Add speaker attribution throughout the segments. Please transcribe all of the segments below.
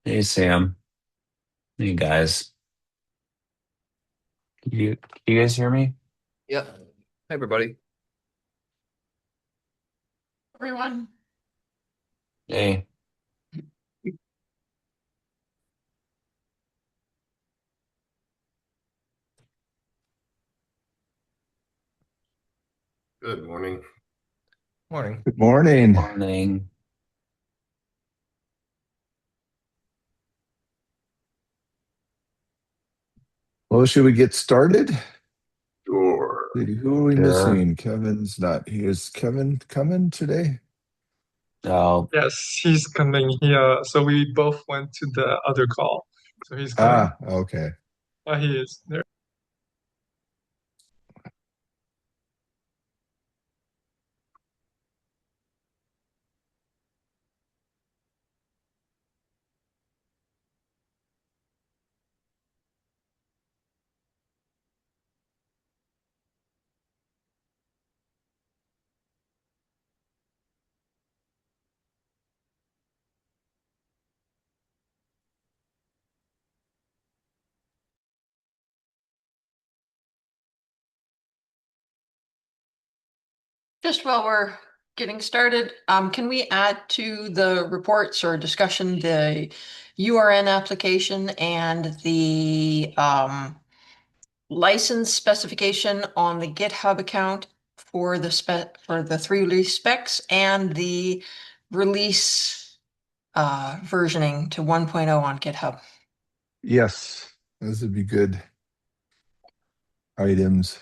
Speaker 1: Hey Sam, hey guys, you guys hear me?
Speaker 2: Yep. Hi, everybody.
Speaker 3: Everyone.
Speaker 1: Hey,
Speaker 2: Good morning. Morning.
Speaker 4: Good morning.
Speaker 1: morning.
Speaker 4: Well, should we get started?
Speaker 2: Sure.
Speaker 4: Who are we
Speaker 1: Sure.
Speaker 4: missing? Kevin's not here. Is Kevin coming today?
Speaker 1: Oh,
Speaker 5: Yes, he's coming here. So we both went to the other call. So he's coming.
Speaker 4: Okay.
Speaker 5: He is there.
Speaker 3: Just while we're getting started, can we add to the reports or discussion the URN application and the license specification on the GitHub account for the three release specs and the release versioning to 1.0 on GitHub?
Speaker 4: Yes, those would be good items.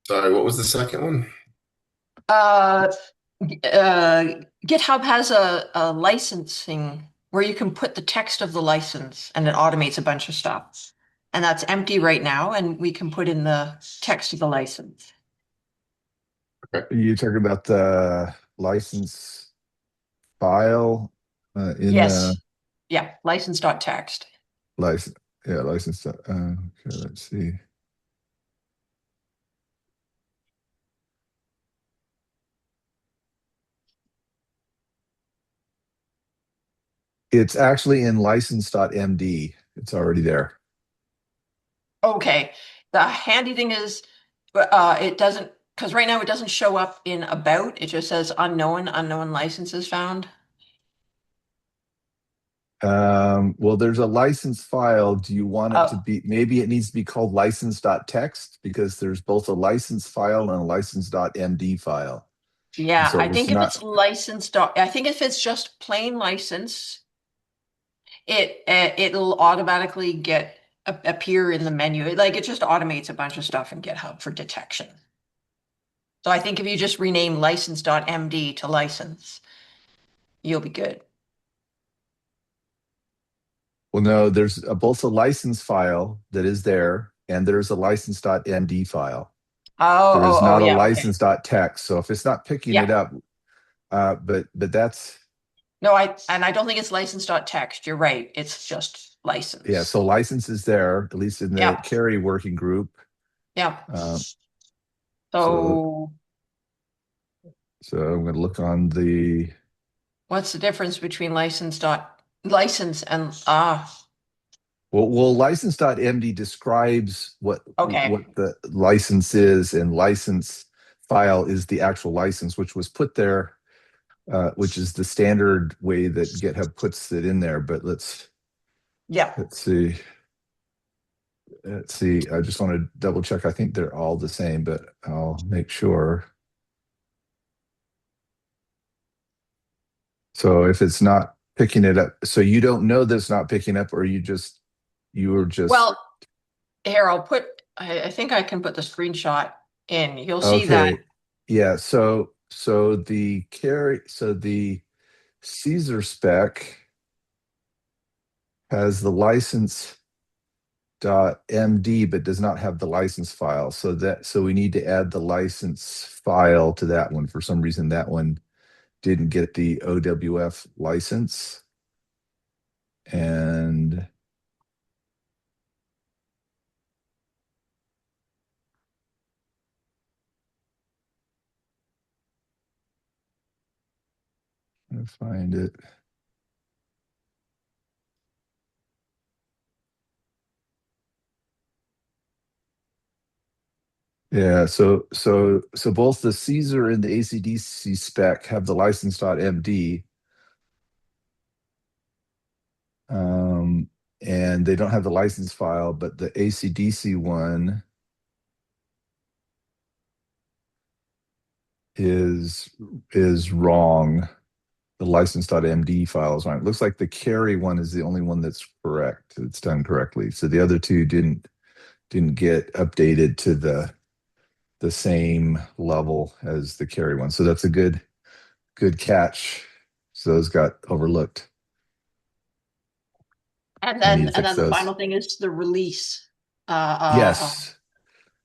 Speaker 2: Sorry, what was the second one?
Speaker 3: Uh, GitHub has a licensing where you can put the text of the license and it automates a bunch of stuff. And that's empty right now, and we can put in the text of the license.
Speaker 4: Are you talking about the license file in the
Speaker 3: Yes. Yeah, license.txt.
Speaker 4: license? Yeah, license. Okay, let's see. It's actually in license.md. It's already there.
Speaker 3: Okay. The handy thing is it doesn't, because right now it doesn't show up in about, it just says unknown licenses found.
Speaker 4: Well, there's a license file. Do you want it to
Speaker 3: Oh,
Speaker 4: be, maybe it needs to be called license.txt because there's both a license file and a license.md file. And
Speaker 3: yeah,
Speaker 4: so
Speaker 3: I
Speaker 4: if it's
Speaker 3: think if it's
Speaker 4: not,
Speaker 3: licensed, I think if it's just plain license, it'll automatically appear in the menu. It just automates a bunch of stuff in GitHub for detection. So I think if you just rename license.md to license, you'll be good.
Speaker 4: well, no, there's both a license file that is there and there's a license.md file. There is
Speaker 3: Oh,
Speaker 4: not a
Speaker 3: yeah, okay.
Speaker 4: license.txt. So if it's not picking it
Speaker 3: Yeah.
Speaker 4: up, but that's,
Speaker 3: No, I don't think it's license.txt. You're right. It's just
Speaker 4: yeah,
Speaker 3: license.
Speaker 4: so license is there, at least in the
Speaker 3: Yeah.
Speaker 4: KERI working group.
Speaker 3: Yeah.
Speaker 4: Uh, so,
Speaker 3: So
Speaker 4: so I'm going to look on the,
Speaker 3: what's the difference between license and
Speaker 4: well, license.md describes what
Speaker 3: okay.
Speaker 4: the license is, and license file is the actual license, which was put there, which is the standard way that GitHub puts it in there. But
Speaker 3: Yeah.
Speaker 4: let's see. Let's see. I just want to double check. I think they're all the same, but I'll make sure. So if it's not picking it up, so you don't know that it's not picking up, or you were just
Speaker 3: Well, here, I think I can put the screenshot in. You'll see that.
Speaker 4: okay. Yeah. So the Caesar spec has the license.md but does not have the license file. So we need to add the license file to that one. For some reason, that one didn't get the OWF license. And I find it. Yeah, so both the Caesar and the AC/DC spec have the license.md, and they don't have the license file, but the AC/DC one is wrong. The license.md file is wrong. It looks like the KERI one is the only one that's correct. It's done correctly. So the other two didn't get updated to the same level as the KERI one. So that's a good catch. So those got overlooked.
Speaker 3: And
Speaker 4: I need
Speaker 3: then
Speaker 4: to fix
Speaker 3: the
Speaker 4: those.
Speaker 3: final thing is the release.
Speaker 4: Yes.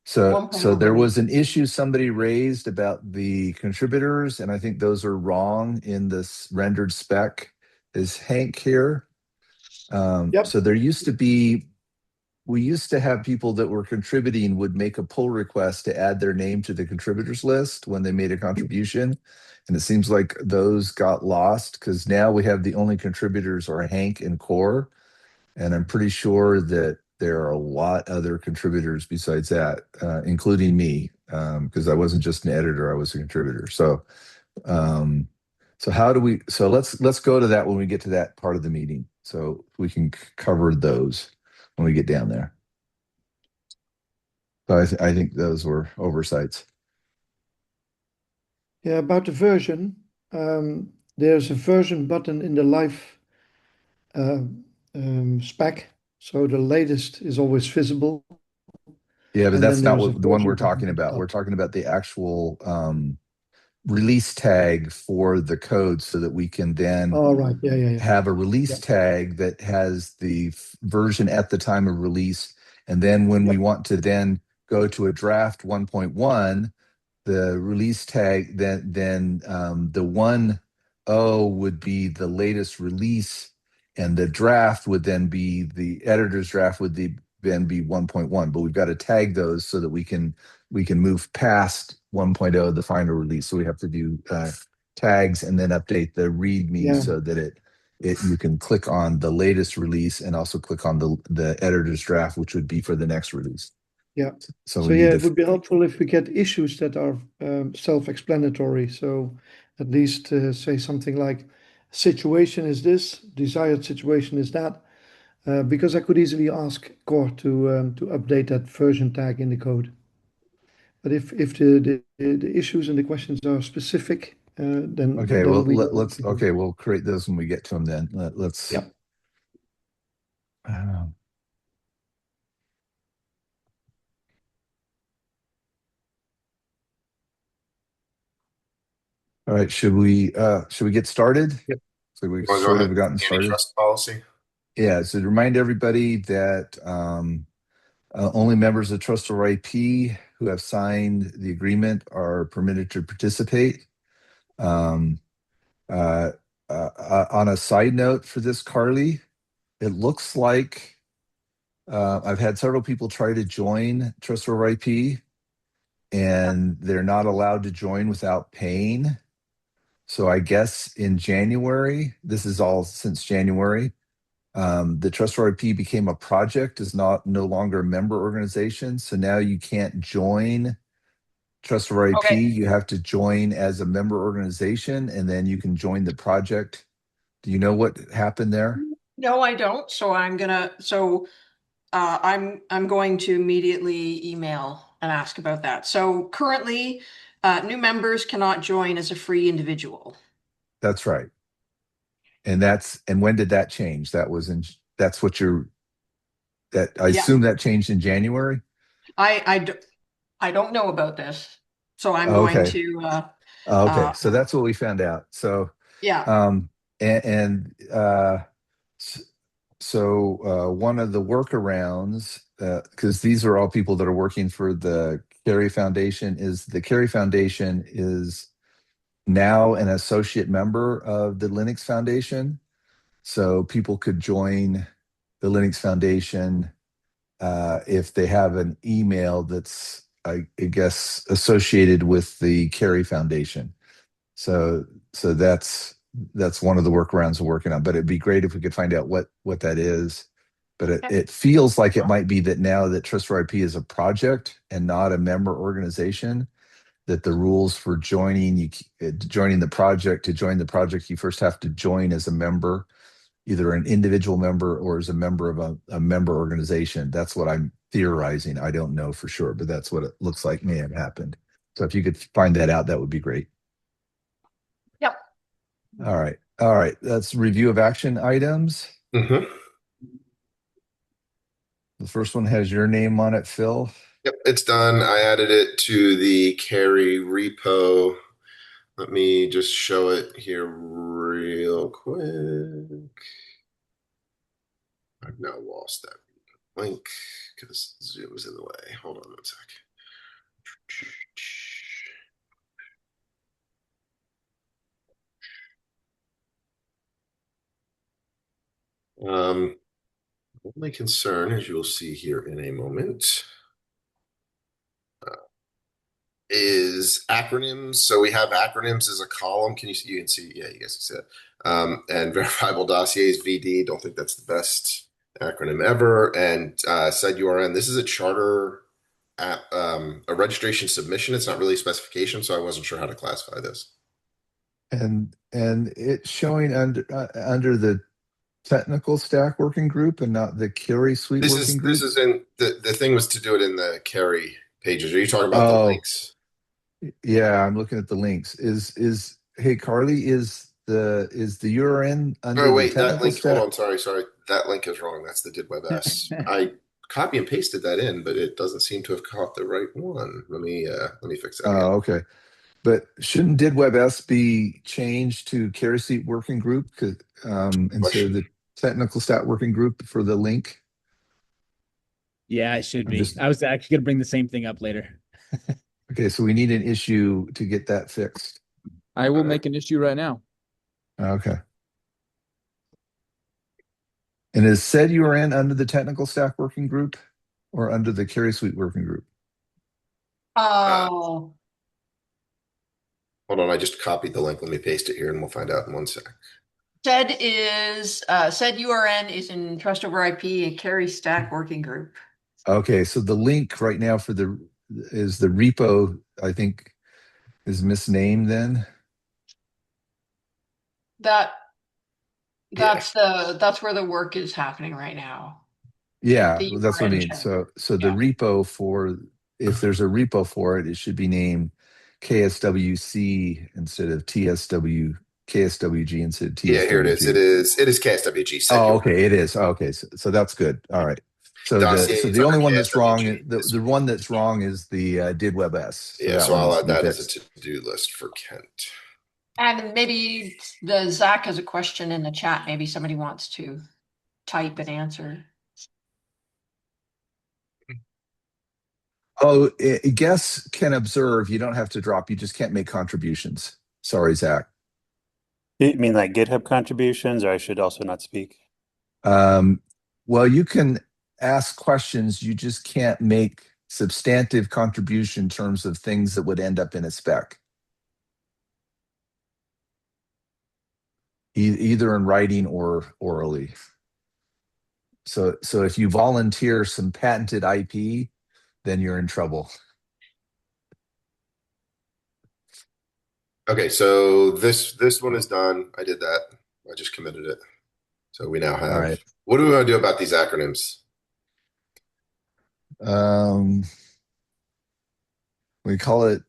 Speaker 4: So
Speaker 3: 1.0
Speaker 4: there was
Speaker 3: release.
Speaker 4: an issue somebody raised about the contributors, and I think those are wrong in this rendered spec. Is Hank here?
Speaker 6: Yep.
Speaker 4: So we used to have people that were contributing would make a pull request to add their name to the contributors list when they made a contribution. And it seems like those got lost because now we have the only contributors are Hank and Core. And I'm pretty sure that there are a lot other contributors besides that, including me, because I wasn't just an editor, I was a contributor. Um, so let's go to that when we get to that part of the meeting. So we can cover those when we get down there. So I think those were oversights.
Speaker 6: Yeah, about the version, there's a version button in the live spec. So the latest is always visible.
Speaker 4: Yeah, but
Speaker 6: And
Speaker 4: that's
Speaker 6: then
Speaker 4: not
Speaker 6: there's a
Speaker 4: what the one we're
Speaker 6: version button
Speaker 4: talking
Speaker 6: at the
Speaker 4: about.
Speaker 6: top.
Speaker 4: We're talking about the actual release tag for the code so that we can then
Speaker 6: Oh, right. Yeah.
Speaker 4: have a release
Speaker 6: Yeah.
Speaker 4: tag that has the version at the time of release. And then when we
Speaker 6: Yep.
Speaker 4: want to then go to a draft 1.1, the release tag, then the 1.0 would be the latest release, and the draft would then be the editor's draft would then be 1.1. But we've got to tag those so that we can move past 1.0, the final release. So we have to do tags and then update the README
Speaker 6: Yeah.
Speaker 4: so that it you can click on the latest release and also click on the editor's draft, which would be for the next release.
Speaker 6: Yeah.
Speaker 4: So
Speaker 6: So
Speaker 4: we
Speaker 6: yeah,
Speaker 4: need
Speaker 6: it
Speaker 4: to
Speaker 6: would be helpful if we get issues that are self-explanatory. So at least say something like situation is this, desired situation is that. Because I could easily ask Core to update that version tag in the code. But if the issues and the questions are specific, then
Speaker 4: Okay, well,
Speaker 6: we know what
Speaker 4: let's
Speaker 6: to do.
Speaker 4: okay, we'll create those when we get to them then. Let's
Speaker 6: Yep.
Speaker 4: um, all right, should we get started?
Speaker 5: Yep.
Speaker 4: So we've
Speaker 2: Wanna go
Speaker 4: sort
Speaker 2: ahead?
Speaker 4: of gotten started.
Speaker 2: Antitrust policy.
Speaker 4: Yeah, so to remind everybody that only members of Trust or IP who have signed the agreement are permitted to participate. Um, on a side note for this, Carly, it looks like I've had several people try to join Trust or IP, and they're not allowed to join without paying. So I guess in January, this is all since January, the Trust IP became a project, is no longer a member organization. So now you can't join Trust IP.
Speaker 3: Okay.
Speaker 4: You have to join as a member organization, and then you can join the project. Do you know what happened there?
Speaker 3: No, I don't. So I'm going to immediately email and ask about that. So currently, new members cannot join as a free individual.
Speaker 4: That's right. And when did that change? That was in that's what you're that I
Speaker 3: Yeah.
Speaker 4: assume that changed in January.
Speaker 3: I don't know about this, so I'm
Speaker 4: Oh,
Speaker 3: going
Speaker 4: okay.
Speaker 3: to
Speaker 4: Okay, so that's what we found out. So
Speaker 3: yeah.
Speaker 4: One of the workarounds, because these are all people that are working for the KERI Foundation, is the KERI Foundation is now an associate member of the Linux Foundation. So people could join the Linux Foundation if they have an email that's, I guess, associated with the KERI Foundation. So that's one of the workarounds we're working on. But it'd be great if we could find out what that is. But
Speaker 3: Okay.
Speaker 4: it feels like it might be that now that Trustware IP is a project and not a member organization, that the rules for joining joining the project, to join the project, you first have to join as a member, either an individual member or as a member of a member organization. That's what I'm theorizing. I don't know for sure, but that's what it looks like may have happened. So if you could find that out, that would be great.
Speaker 3: Yep.
Speaker 4: All right. All right. That's review of action items.
Speaker 2: Mm-hmm.
Speaker 4: The first one has your name on it, Phil.
Speaker 2: Yep, it's done. I added it to the KERI repo. Let me just show it here real quick. I've now lost that link because Zoom was in the way. Hold on one sec. Only concern, as you will see here in a moment, is acronyms. So we have acronyms as a column. Can you see? You can see. Yeah, you guys can see it. And verifiable dossiers, VD. Don't think that's the best acronym ever. And said URN. This is a charter app, a registration submission. It's not really a specification, so I wasn't sure how to classify this.
Speaker 4: And it's showing under the technical stack working group and not the KERI suite working group.
Speaker 2: This is in the thing was to do it in the KERI pages. Are you talking about the links?
Speaker 4: Yeah, I'm looking at the links. Hey Carly, is the URN under
Speaker 2: Oh
Speaker 4: the
Speaker 2: wait, that
Speaker 4: technical
Speaker 2: link. Hold
Speaker 4: stack?
Speaker 2: on, sorry. That link is wrong. That's the DidWebS. I copy and pasted that in, but it doesn't seem to have caught the right one. Let me fix that again.
Speaker 4: Oh, okay. But shouldn't DidWebS be changed to KERI suite working group instead of the technical stack working group for the link?
Speaker 7: Yeah, it should be. I was actually going to bring the same thing up later.
Speaker 4: Okay, so we need an issue to get that fixed.
Speaker 8: I will make an issue right now.
Speaker 4: Okay. And is said URN under the technical stack working group or under the KERI suite working group?
Speaker 3: Oh,
Speaker 2: Hold on, I just copied the link. Let me paste it here and we'll find out in 1 sec.
Speaker 3: said URN is in Trust over IP and KERI stack working group.
Speaker 4: Okay, so the link right now for the repo, I think, is misnamed then.
Speaker 3: That's where the work is happening right now.
Speaker 4: Yeah,
Speaker 3: The
Speaker 4: that's what I
Speaker 3: URN
Speaker 4: mean.
Speaker 3: check.
Speaker 4: So the repo for, if there's a repo for it, it should be named KSWC instead of KSWG instead of TSWG.
Speaker 2: Yeah, here it is. It is KSWG.
Speaker 4: Oh, okay, it is. Oh, okay, so that's good. All right. So the only one that's wrong, the one that's wrong is the DidWebS.
Speaker 2: Yeah, so I'll add that as a to-do list for Kent.
Speaker 3: And maybe Zach has a question in the chat. Maybe somebody wants to type an answer.
Speaker 4: Oh, guests can observe. You don't have to drop. You just can't make contributions. Sorry, Zach.
Speaker 9: You mean like GitHub contributions, or I should also not speak?
Speaker 4: Well, you can ask questions. You just can't make substantive contribution in terms of things that would end up in a spec. Either in writing or orally. So if you volunteer some patented IP, then you're in trouble.
Speaker 2: Okay, so this one is done. I did that. I just committed it. So we now have. All right. What do we want to do about these acronyms?
Speaker 4: We call it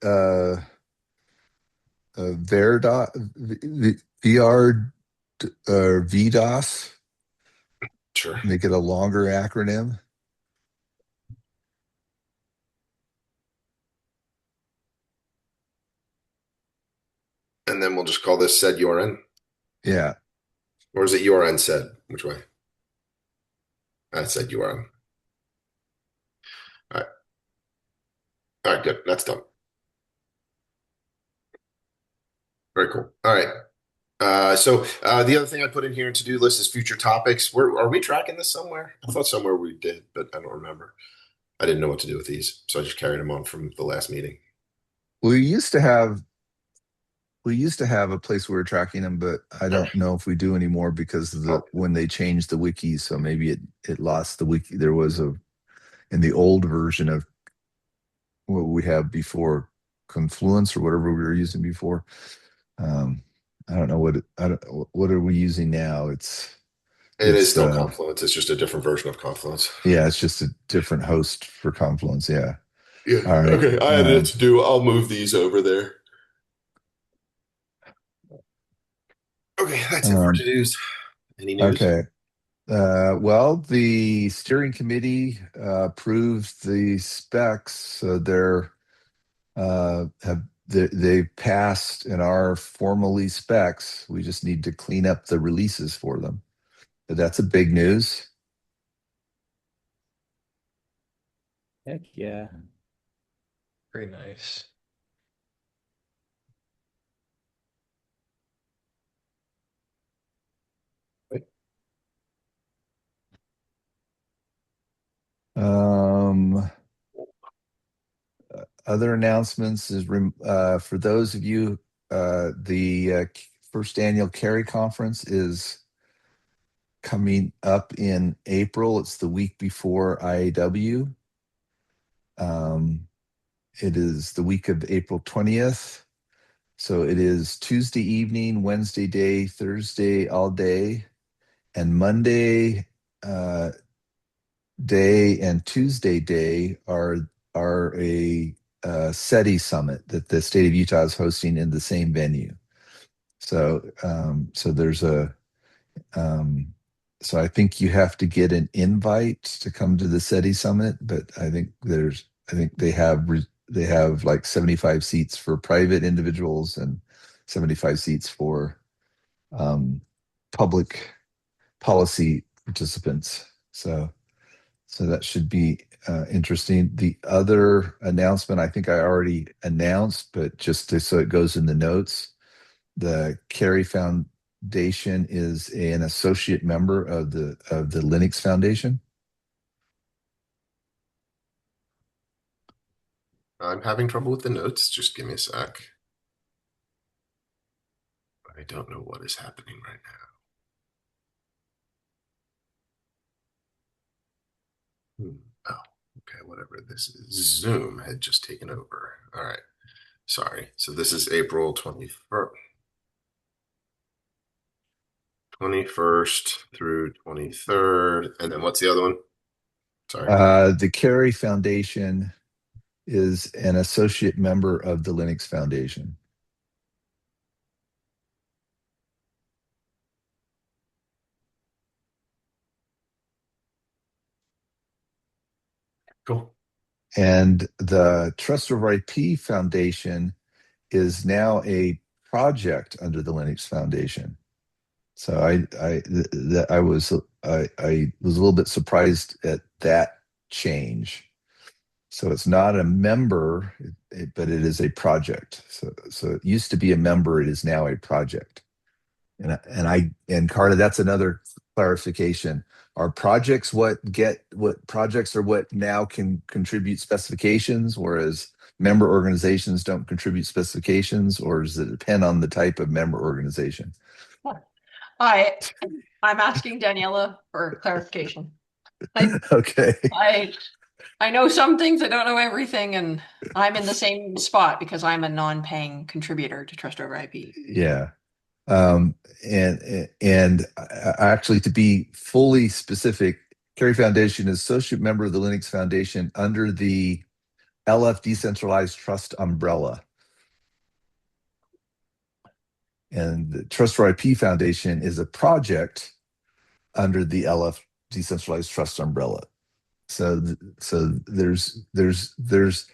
Speaker 4: VDOS.
Speaker 2: Sure.
Speaker 4: Make it a longer acronym.
Speaker 2: And then we'll just call this said URN.
Speaker 4: Yeah.
Speaker 2: Or is it URN said? Which way? I said URN. All right. All right, good. That's done. Very cool. All right. So the other thing I put in here in to-do list is future topics. Are we tracking this somewhere? I thought somewhere we did, but I don't remember. I didn't know what to do with these, so I just carried them on from the last meeting.
Speaker 4: We used to have we used to have a place we were tracking them, but I don't know if we do anymore because of when they changed the wiki. So maybe it lost the wiki. There was in the old version of what we have before, Confluence or whatever we were using before. I don't know what are we using now.
Speaker 2: It is still Confluence. It's just a different version of Confluence.
Speaker 4: Yeah, it's just a different host for Confluence. Yeah.
Speaker 2: Yeah.
Speaker 4: All right.
Speaker 2: Okay. I had it to do. I'll move these over there. Okay, that's it for to-dos. Any news?
Speaker 4: Okay. Well, the steering committee approved the specs. So they passed and are formally specs. We just need to clean up the releases for them. But that's a big news.
Speaker 7: Heck yeah.
Speaker 1: Very nice.
Speaker 4: Other announcements is for those of you, the first annual KERI conference is coming up in April. It's the week before IAW. It is the week of April 20th. So it is Tuesday evening, Wednesday day, Thursday all day, and Monday day and Tuesday day are a SETI summit that the state of Utah is hosting in the same venue. So there's so I think you have to get an invite to come to the SETI summit, but I think they have like 75 seats for private individuals and 75 seats for public policy participants. So that should be interesting. The other announcement I think I already announced, but so it goes in the notes, the KERI Foundation is an associate member of the Linux Foundation.
Speaker 2: I'm having trouble with the notes. Just give me a sec. I don't know what is happening right now. Oh, okay, whatever this is. Zoom had just taken over. All right. Sorry. So this is April 21st through 23rd. And then what's the other one? Sorry.
Speaker 4: The KERI Foundation is an associate member of the Linux Foundation.
Speaker 2: Cool.
Speaker 4: And the Trust over IP Foundation is now a project under the Linux Foundation. So I was a little bit surprised at that change. So it's not a member, but it is a project. So it used to be a member, it is now a project. And Carla, that's another clarification. Are projects what projects are what now can contribute specifications, whereas member organizations don't contribute specifications, or does it depend on the type of member organization?
Speaker 3: I'm asking Daniela for clarification.
Speaker 4: Okay.
Speaker 3: I know some things, I don't know everything, and I'm in the same spot because I'm a non-paying contributor to Trust over IP.
Speaker 4: Yeah. And actually, to be fully specific, KERI Foundation is associate member of the Linux Foundation under the LF Decentralized Trust umbrella. And the Trust for IP Foundation is a project under the LF Decentralized Trust umbrella. So there's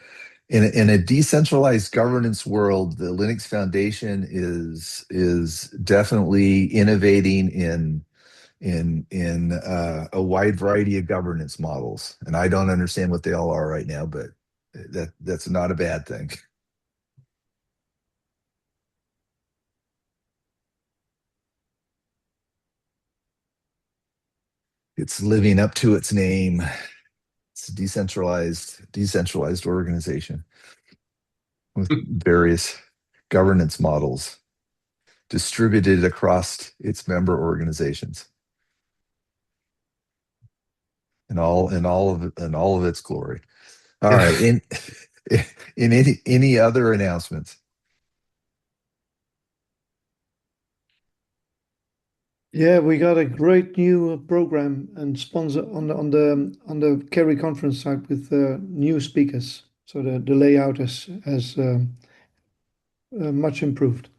Speaker 4: in a decentralized governance world, the Linux Foundation is definitely innovating in a wide variety of governance models, and I don't understand what they all are right now, but that's not a bad thing. It's living up to its name. It's a decentralized organization with various governance models. distributed across its member organizations in all of its glory. All right. In any other announcements?
Speaker 6: Yeah, we got a great new program and sponsor on the KERI conference site with new speakers. So the layout has much improved.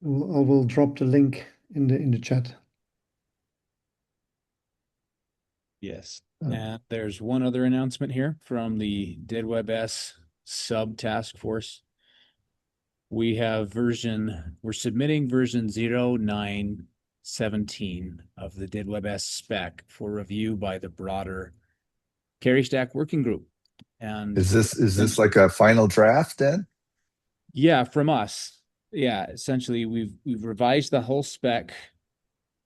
Speaker 6: I will drop the link in the chat.
Speaker 7: Yes. And there's one other announcement here from the DidWebS sub task force. We're submitting version 0917 of the DidWebS spec for review by the broader KERI Stack working group. And
Speaker 4: Is this like a final draft then?
Speaker 7: yeah, from us. Yeah, essentially we've revised the whole spec,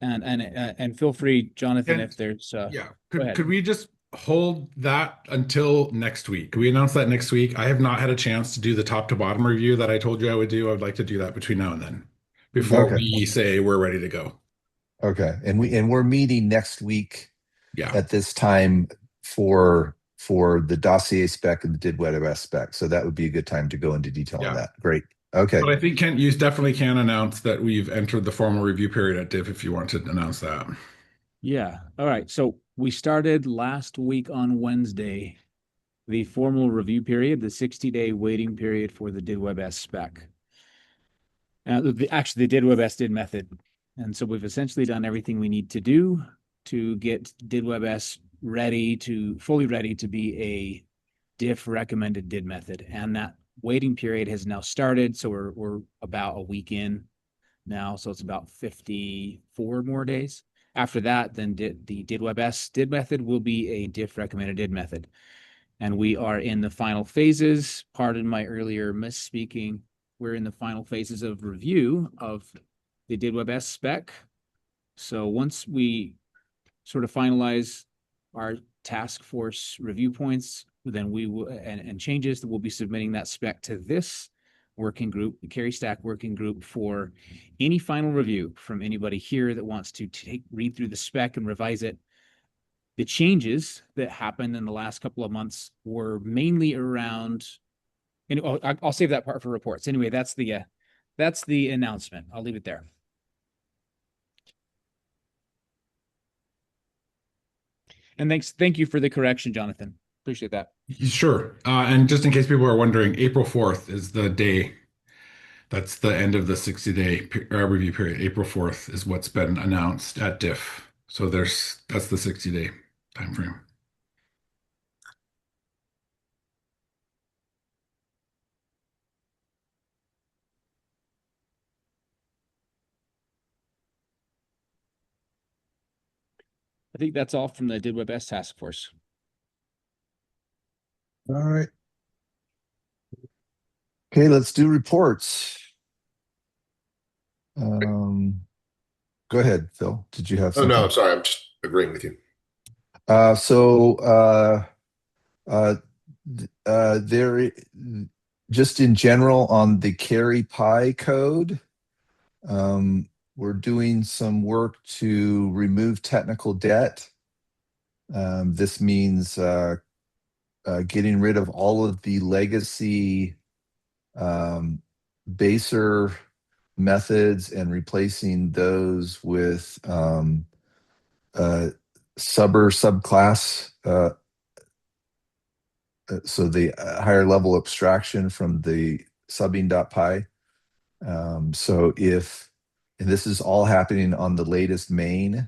Speaker 7: and feel free, Jonathan, if there's
Speaker 10: yeah.
Speaker 7: go ahead.
Speaker 10: Could we just hold that until next week? Could we announce that next week? I have not had a chance to do the top to bottom review that I told you I would do. I would like to do that between now and then, before
Speaker 4: Okay.
Speaker 10: we say we're ready to go.
Speaker 4: Okay. And we're meeting next week
Speaker 10: Yeah.
Speaker 4: at this time for the dossier spec and the DidWebS spec. So that would be a good time to go into detail on that. Great. Okay.
Speaker 10: But I think you definitely can announce that we've entered the formal review period at Div if you want to announce that.
Speaker 7: Yeah. All right. So we started last week on Wednesday, the formal review period, the 60-day waiting period for the DidWebS spec. Actually, the DidWebS did method. And so we've essentially done everything we need to do to get DidWebS fully ready to be a diff recommended did method. And that waiting period has now started. So we're about a week in now. So it's about 54 more days. After that, then the DidWebS did method will be a diff recommended did method. And we are in the final phases. Pardon my earlier misspeaking. We're in the final phases of review of the DidWebS spec. So once we sort of finalize our task force review points, then we will and changes, we'll be submitting that spec to this working group, the KERI Stack working group, for any final review from anybody here that wants to read through the spec and revise it. The changes that happened in the last couple of months were mainly around, and I'll save that part for reports. Anyway, that's the announcement. I'll leave it there. And thank you for the correction, Jonathan. Appreciate that.
Speaker 10: Sure. And just in case people are wondering, April 4th is the day. That's the end of the 60-day review period. April 4th is what's been announced at Diff. So that's the 60-day time frame.
Speaker 7: I think that's all from the DidWebS task force.
Speaker 4: All right. Okay, let's do reports. Go ahead, Phil. Did you have something?
Speaker 2: Oh, no, I'm sorry. I'm just agreeing with you.
Speaker 4: There, just in general on the KERI Pi code, we're doing some work to remove technical debt. This means getting rid of all of the legacy baser methods and replacing those with subclass, so the higher level abstraction from the subbing.py. And this is all happening on the latest main.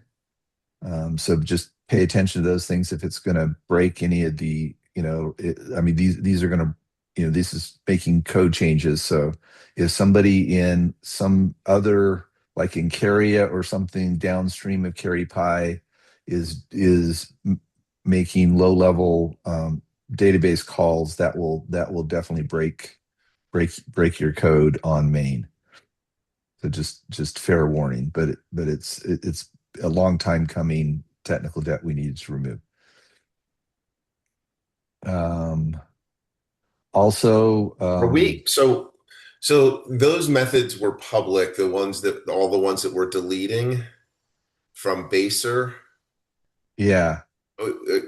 Speaker 4: So just pay attention to those things. If it's going to break any of the, these are going to, this is making code changes. So if somebody in some other, like in Keria or something downstream of KERI Pi is making low level database calls, that will definitely break your code on main. So just fair warning, but it's a long time coming technical debt we need to remove. Also,
Speaker 2: So So those methods were public, all the ones that we're deleting from Baser.
Speaker 4: Yeah.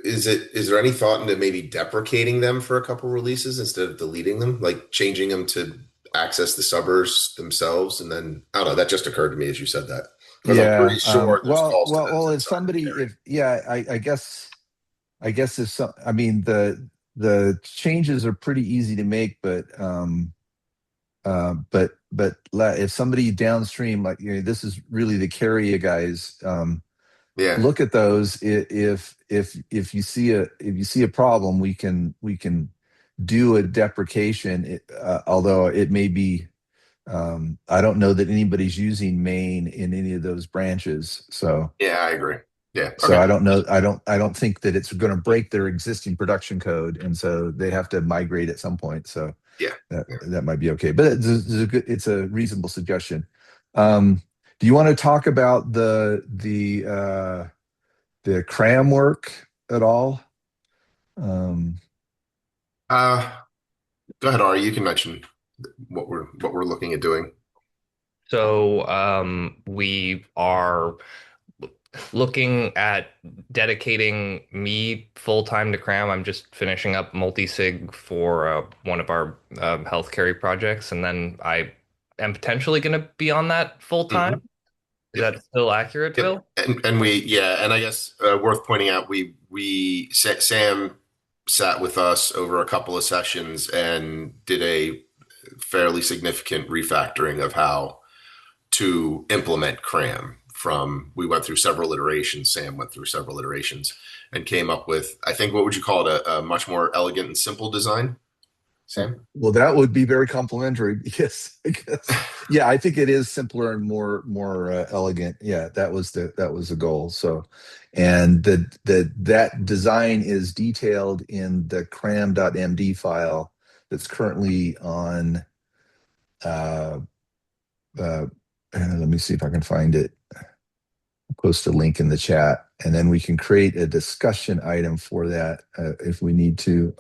Speaker 2: Is there any thought into maybe deprecating them for a couple releases instead of deleting them, like changing them to access the subbers themselves? And then I don't know, that just occurred to me as you said that. Because I'm
Speaker 4: Yeah.
Speaker 2: pretty sure there's
Speaker 4: Well,
Speaker 2: calls to
Speaker 4: well,
Speaker 2: those
Speaker 4: well, if
Speaker 2: inside of
Speaker 4: somebody,
Speaker 2: KERI.
Speaker 4: if, yeah, I guess if some, I mean, the changes are pretty easy to make, if somebody downstream, like, this is really the KERI guys,
Speaker 2: Yeah.
Speaker 4: look at those. If you see a problem, we can do a deprecation. Although it may be, I don't know that anybody's using main in any of those branches. So
Speaker 2: Yeah, I agree. Yeah.
Speaker 4: so
Speaker 2: Okay.
Speaker 4: I don't know. I don't think that it's going to break their existing production code, and so they have to migrate at some point. So
Speaker 2: Yeah.
Speaker 4: that might be okay. But it's a reasonable suggestion. Do you want to talk about the cram work at all?
Speaker 2: Uh, Go ahead, Ari. You can mention what we're looking at doing.
Speaker 1: So we are looking at dedicating me full time to cram. I'm just finishing up multi-sig for one of our health carry projects, and then I am potentially going to be on that full time.
Speaker 2: Mhm.
Speaker 1: Is that still accurate,
Speaker 2: Yep.
Speaker 1: Phil?
Speaker 2: And I guess worth pointing out, Sam sat with us over a couple of sessions and did a fairly significant refactoring of how to implement CRAM. We went through several iterations. Sam went through several iterations and came up with, I think, what would you call it, a much more elegant and simple design, Sam?
Speaker 4: Well, that would be very complimentary because yeah, I think it is simpler and more elegant. Yeah, that was the goal. So, and that design is detailed in the cram.md file that's currently on. Uh, let me see if I can find it. I'll post a link in the chat, and then we can create a discussion item for that if we need to.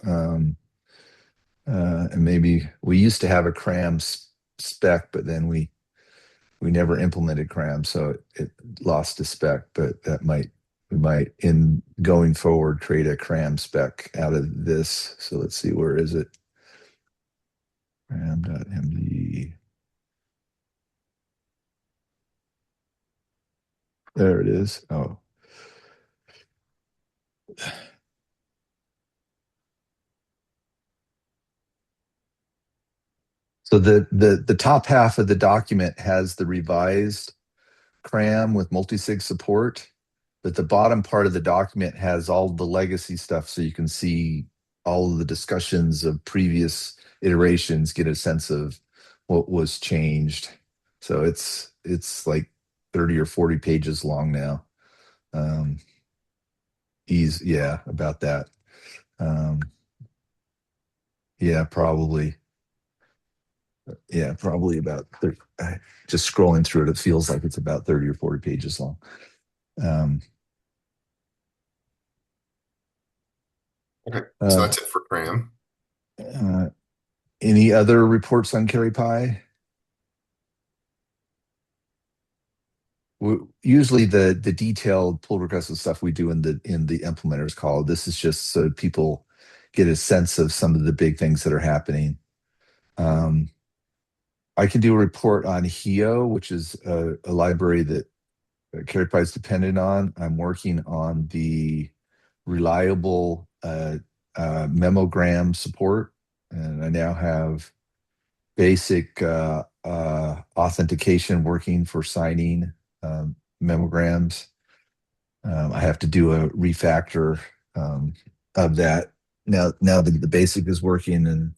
Speaker 4: And maybe we used to have a cram spec, but then we never implemented cram, so it lost a spec. But we might in going forward create a cram spec out of this. So let's see, where is it? Cram.md. There it is. Oh. So the top half of the document has the revised cram with multi-sig support, but the bottom part of the document has all the legacy stuff, so you can see all of the discussions of previous iterations, get a sense of what was changed. So it's like 30 or 40 pages long now. Yeah, about that. Yeah, probably. Yeah, probably about 30. Just scrolling through it, it feels like it's about 30 or 40 pages long.
Speaker 2: Okay, so that's it for cram.
Speaker 4: Any other reports on KERI Pi? Usually the detailed pull requests and stuff we do in the implementers call. This is just so people get a sense of some of the big things that are happening. I can do a report on HEO, which is a library that KERI Pi is dependent on. I'm working on the reliable memogram support, and I now have basic authentication working for signing memograms. I have to do a refactor of that now that the basic is working, and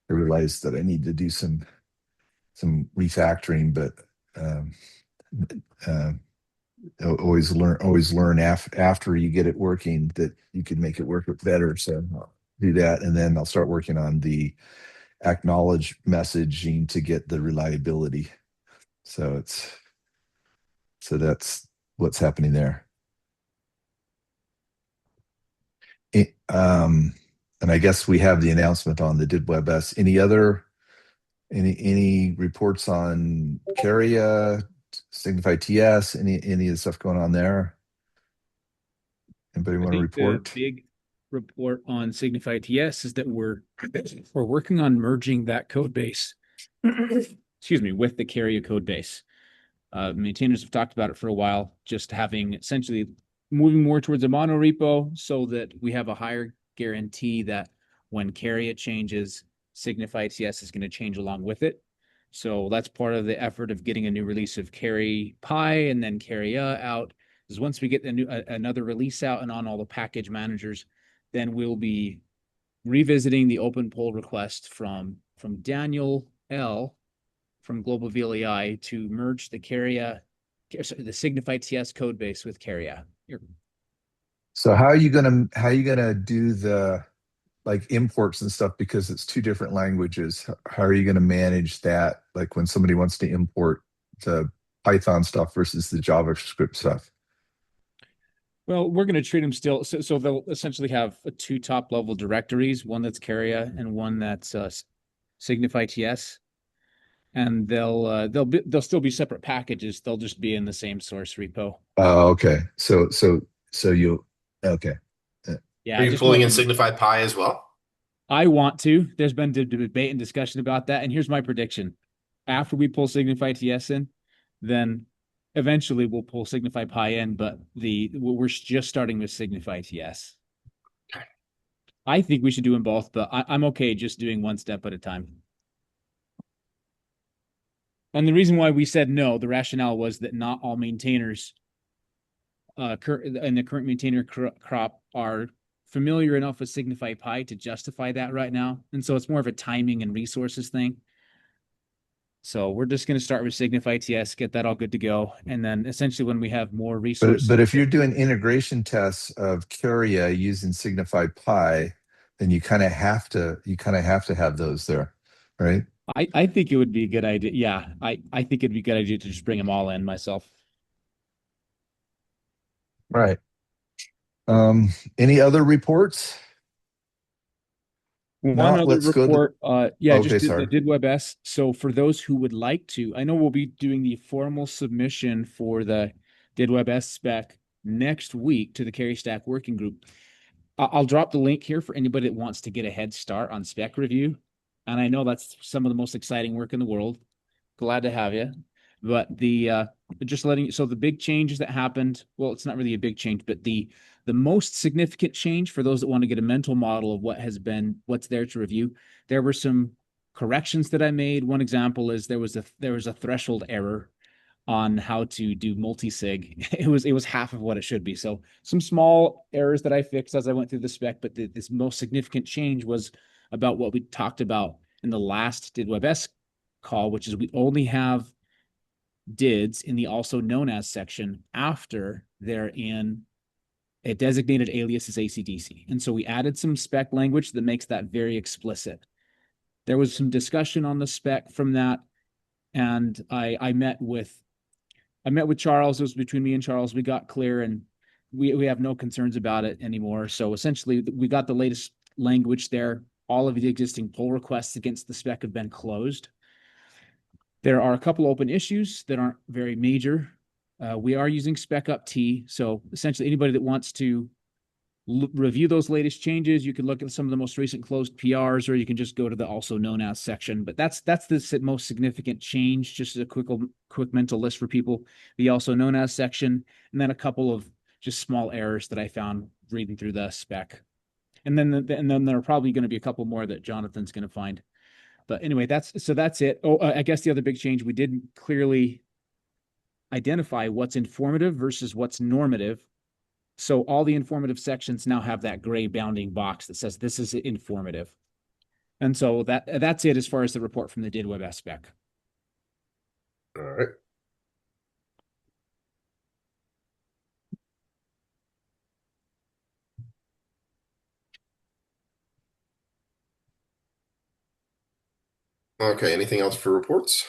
Speaker 4: I realize that I need to do some refactoring, but always learn after you get it working that you can make it work better. So I'll do that, and then I'll start working on the acknowledge messaging to get the reliability. So that's what's happening there. And I guess we have the announcement on the DidWebS. Any other Any reports on KERI, Signify TS, any of the stuff going on there? Anybody
Speaker 7: I
Speaker 4: want to
Speaker 7: think the
Speaker 4: report?
Speaker 7: big report on Signify TS is that we're working on merging that code base, excuse me, with the Carrier code base. Maintainers have talked about it for a while, just having essentially moving more towards a mono repo so that we have a higher guarantee that when Carrier changes, Signify TS is going to change along with it. So that's part of the effort of getting a new release of Carry Pi and then Carry out. Is once we get another release out and on all the package managers, then we'll be revisiting the open pull request from Daniel L from Global VLEI to merge the the Signify TS code base with Carrier.
Speaker 4: So how are you gonna do the like imports and stuff because it's two different languages? How are you gonna manage that? Like when somebody wants to import the Python stuff versus the JavaScript stuff?
Speaker 7: Well, we're going to treat them still. So they'll essentially have two top level directories, one that's Carrier and one that's Signify TS. And they'll still be separate packages. They'll just be in the same source repo.
Speaker 4: Oh, okay. So you okay.
Speaker 7: Yeah,
Speaker 2: Are
Speaker 7: I
Speaker 2: you
Speaker 7: just
Speaker 2: pulling
Speaker 7: want
Speaker 2: in
Speaker 7: them.
Speaker 2: Signify Pi as well?
Speaker 7: I want to. There's been debate and discussion about that. And here's my prediction. After we pull Signify TS in, then eventually we'll pull Signify Pi in, but we're just starting with Signify TS. I think we should do them both, but I'm okay just doing one step at a time. And the reason why we said no, the rationale was that not all maintainers in the current maintainer crop are familiar enough with Signify Pi to justify that right now. And so it's more of a timing and resources thing. So we're just going to start with Signify TS, get that all good to go. And then essentially when we have more resources.
Speaker 4: But if you're doing integration tests of Curia using Signify Pi, then you kind of have to have those there, right?
Speaker 7: I think it would be a good idea. Yeah, I think it'd be a good idea to just bring them all in myself.
Speaker 4: Right. Any other reports?
Speaker 7: One
Speaker 4: No,
Speaker 7: other
Speaker 4: let's go to.
Speaker 7: report, yeah, just
Speaker 4: Okay,
Speaker 7: the
Speaker 4: sorry.
Speaker 7: DidWebS. So for those who would like to, I know we'll be doing the formal submission for the DidWebS spec next week to the KERI Stack Working Group. I'll drop the link here for anybody that wants to get a head start on spec review. And I know that's some of the most exciting work in the world. Glad to have you. But just letting you, so the big changes that happened, well, it's not really a big change, but the most significant change for those that want to get a mental model of what's there to review, there were some corrections that I made. One example is there was a threshold error on how to do multi-sig. It was half of what it should be. So some small errors that I fixed as I went through the spec, but this most significant change was about what we talked about in the last DidWebS call, which is we only have DIDs in the also known as section after they're in a designated alias as AC/DC. And so we added some spec language that makes that very explicit. There was some discussion on the spec from that, and I met with Charles. It was between me and Charles. We got clear, and we have no concerns about it anymore. So essentially, we got the latest language there. All of the existing pull requests against the spec have been closed. There are a couple open issues that aren't very major. We are using spec up T. So essentially, anybody that wants to review those latest changes, you can look at some of the most recent closed PRs, or you can just go to the also known as section. But that's the most significant change. Just as a quick mental list for people: the also known as section, and then a couple of just small errors that I found reading through the spec. And then there are probably going to be a couple more that Jonathan's going to find. But anyway, that's it. Oh, I guess the other big change, we didn't clearly identify what's informative versus what's normative. So all the informative sections now have that gray bounding box that says this is informative. And so that's it as far as the report from the DidWebS spec.
Speaker 2: All right. Okay, anything else for reports?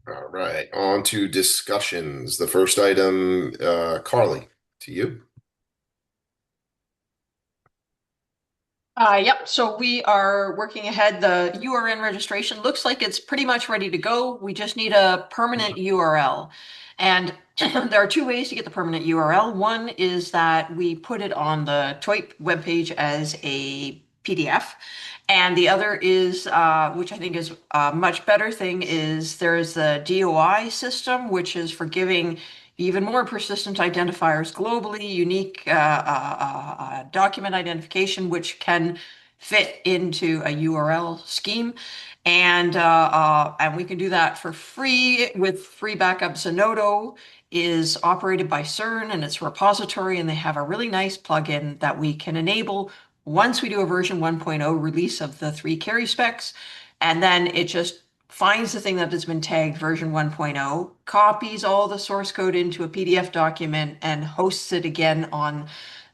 Speaker 2: All right, on to discussions. The first item, Carly, to you.
Speaker 3: Yep, so we are working ahead. The URN registration looks like it's pretty much ready to go. We just need a permanent URL. And there are two ways to get the permanent URL. One is that we put it on the TOIP webpage as a PDF. And the other is, which I think is a much better thing, is there's the DOI system, which is for giving even more persistent identifiers globally, unique document identification, which can fit into a URL scheme. And we can do that for free with free backup. Zenodo is operated by CERN and it's a repository, and they have a really nice plugin that we can enable once we do a version 1.0 release of the 3 KERI specs. And then it just finds the thing that has been tagged version 1.0, copies all the source code into a PDF document, and hosts it again on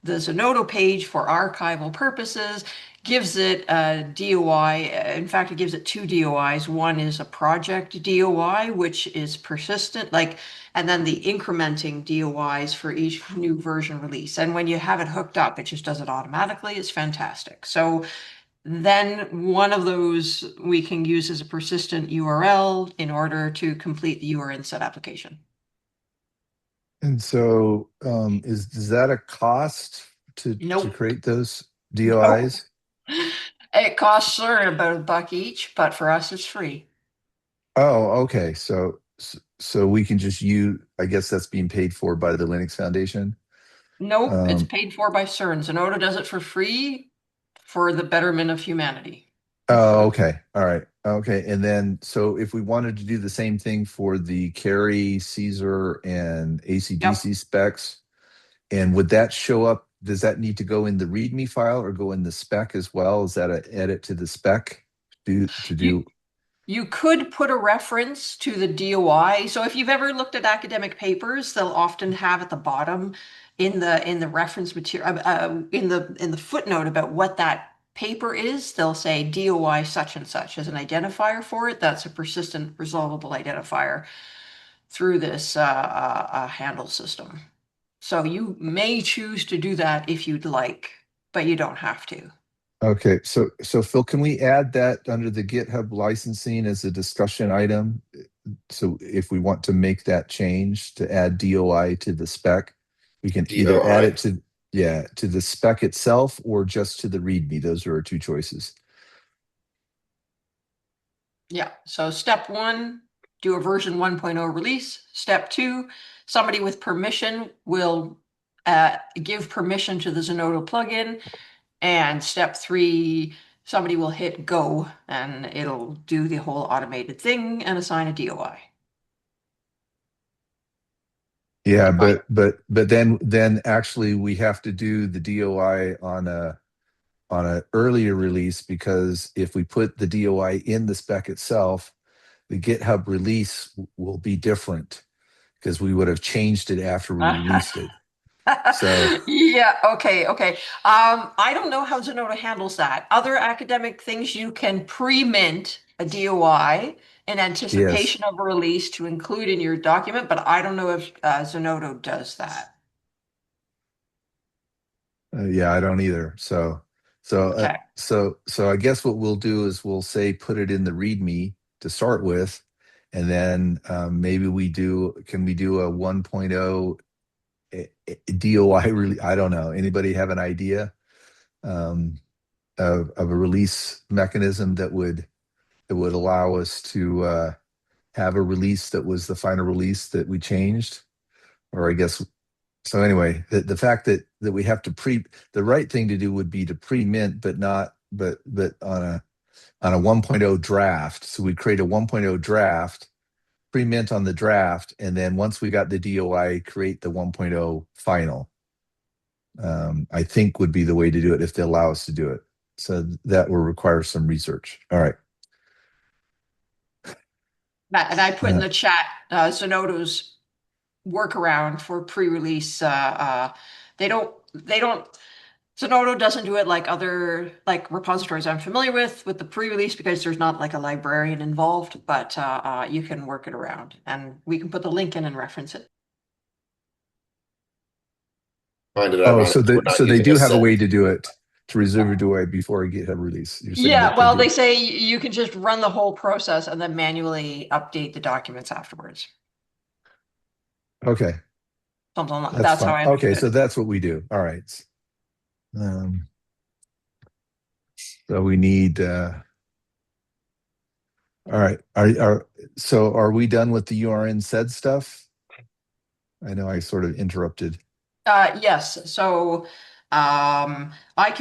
Speaker 3: the Zenodo page for archival purposes, gives it a DOI. In fact, it gives it 2 DOIs. One is a project DOI, which is persistent, and then the incrementing DOIs for each new version release. And when you have it hooked up, it just does it automatically. It's fantastic. So then one of those we can use as a persistent URL in order to complete the URN set application.
Speaker 4: And so is that a cost to
Speaker 3: Nope.
Speaker 4: create those DOIs?
Speaker 3: Nope. It costs CERN about $1 each, but for us it's free.
Speaker 4: Oh, okay. So we can just use, I guess that's being paid for by the Linux Foundation.
Speaker 3: Nope, it's paid for by CERN. Zenodo does it for free for the betterment of humanity.
Speaker 4: Oh, okay. All right. Okay. And then, so if we wanted to do the same thing for the KERI, Caesar, and ACDC specs, and would that show up? Does that need to go in the README file or go in the spec as well? Is that an edit to the spec to do?
Speaker 3: You could put a reference to the DOI. So if you've ever looked at academic papers, they'll often have at the bottom in the reference material, in the footnote about what that paper is, they'll say DOI such and such as an identifier for it. That's a persistent resolvable identifier through this handle system. So you may choose to do that if you'd like, but you don't have to.
Speaker 4: Okay, so Phil, can we add that under the GitHub licensing as a discussion item? So if we want to make that change to add DOI to the spec, we can either add it to the spec itself or just to the README. Those are our two choices.
Speaker 3: Yeah, so step 1, do a version 1.0 release. Step 2, somebody with permission will give permission to the Zenodo plugin. And step 3, somebody will hit go and it'll do the whole automated thing and assign a DOI.
Speaker 4: Yeah, but then actually we have to do the DOI on a earlier release, because if we put the DOI in the spec itself, the GitHub release will be different because we would have changed it after we released it. So
Speaker 3: yeah, okay. I don't know how Zenodo handles that. Other academic things, you can pre-mint a DOI in anticipation of a release to include in your document, but I don't know if Zenodo does that.
Speaker 4: Yeah, I don't either. So I guess what we'll do is we'll say put it in the README to start with, and then maybe can we do a 1.0 DOI really? I don't know. Anybody have an idea of a release mechanism that would allow us to have a release that was the final release that we changed? Or I guess so. Anyway, the fact that we have to the right thing to do would be to pre-mint, but on a 1.0 draft. So we create a 1.0 draft, pre-mint on the draft, and then once we got the DOI, create the 1.0 final. I think would be the way to do it if they allow us to do it. So that will require some research. All right.
Speaker 3: And I put in the chat Zenodo's workaround for pre-release. Zenodo doesn't do it like other repositories I'm familiar with the pre-release, because there's not like a librarian involved, but you can work it around, and we can put the link in and reference it.
Speaker 4: So they do have a way to do it. to reserve away before a GitHub release. You're saying
Speaker 3: Yeah,
Speaker 4: that
Speaker 3: well,
Speaker 4: they
Speaker 3: they
Speaker 4: do.
Speaker 3: say you can just run the whole process and then manually update the documents afterwards.
Speaker 4: Okay,
Speaker 3: Something like
Speaker 4: that's
Speaker 3: that's how
Speaker 4: fine.
Speaker 3: I
Speaker 4: Okay,
Speaker 3: understood
Speaker 4: so
Speaker 3: it.
Speaker 4: that's what we do. All right. Um, so we need. All right. So are we done with the URN said stuff? I know I sort of interrupted.
Speaker 3: Yes, so I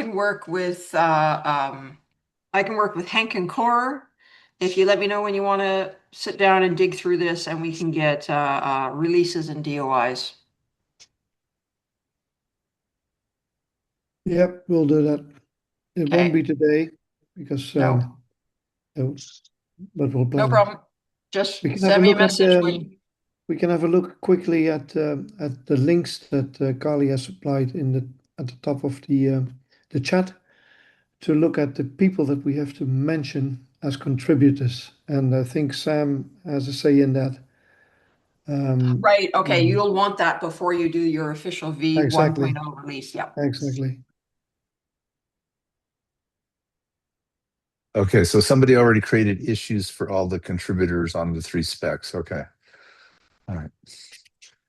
Speaker 3: can work with Hank and Core. If you let me know when you want to sit down and dig through this, and we can get releases and DOIs.
Speaker 6: Yep, we'll do that. It won't
Speaker 3: Okay.
Speaker 6: be today because,
Speaker 3: No,
Speaker 6: no, but we'll
Speaker 3: no
Speaker 6: plan it.
Speaker 3: problem. Just
Speaker 6: We can have a
Speaker 3: send me a
Speaker 6: look at
Speaker 3: message when.
Speaker 6: we can have a look quickly at the links that Carly has supplied in at the top of the chat to look at the people that we have to mention as contributors. And I think Sam has a say in that.
Speaker 3: Right, okay,
Speaker 6: um,
Speaker 3: you'll want that before you do your official V
Speaker 6: exactly,
Speaker 3: 1.0 release, yeah.
Speaker 6: exactly.
Speaker 4: Okay, so somebody already created issues for all the contributors on the 3 specs. Okay. All right.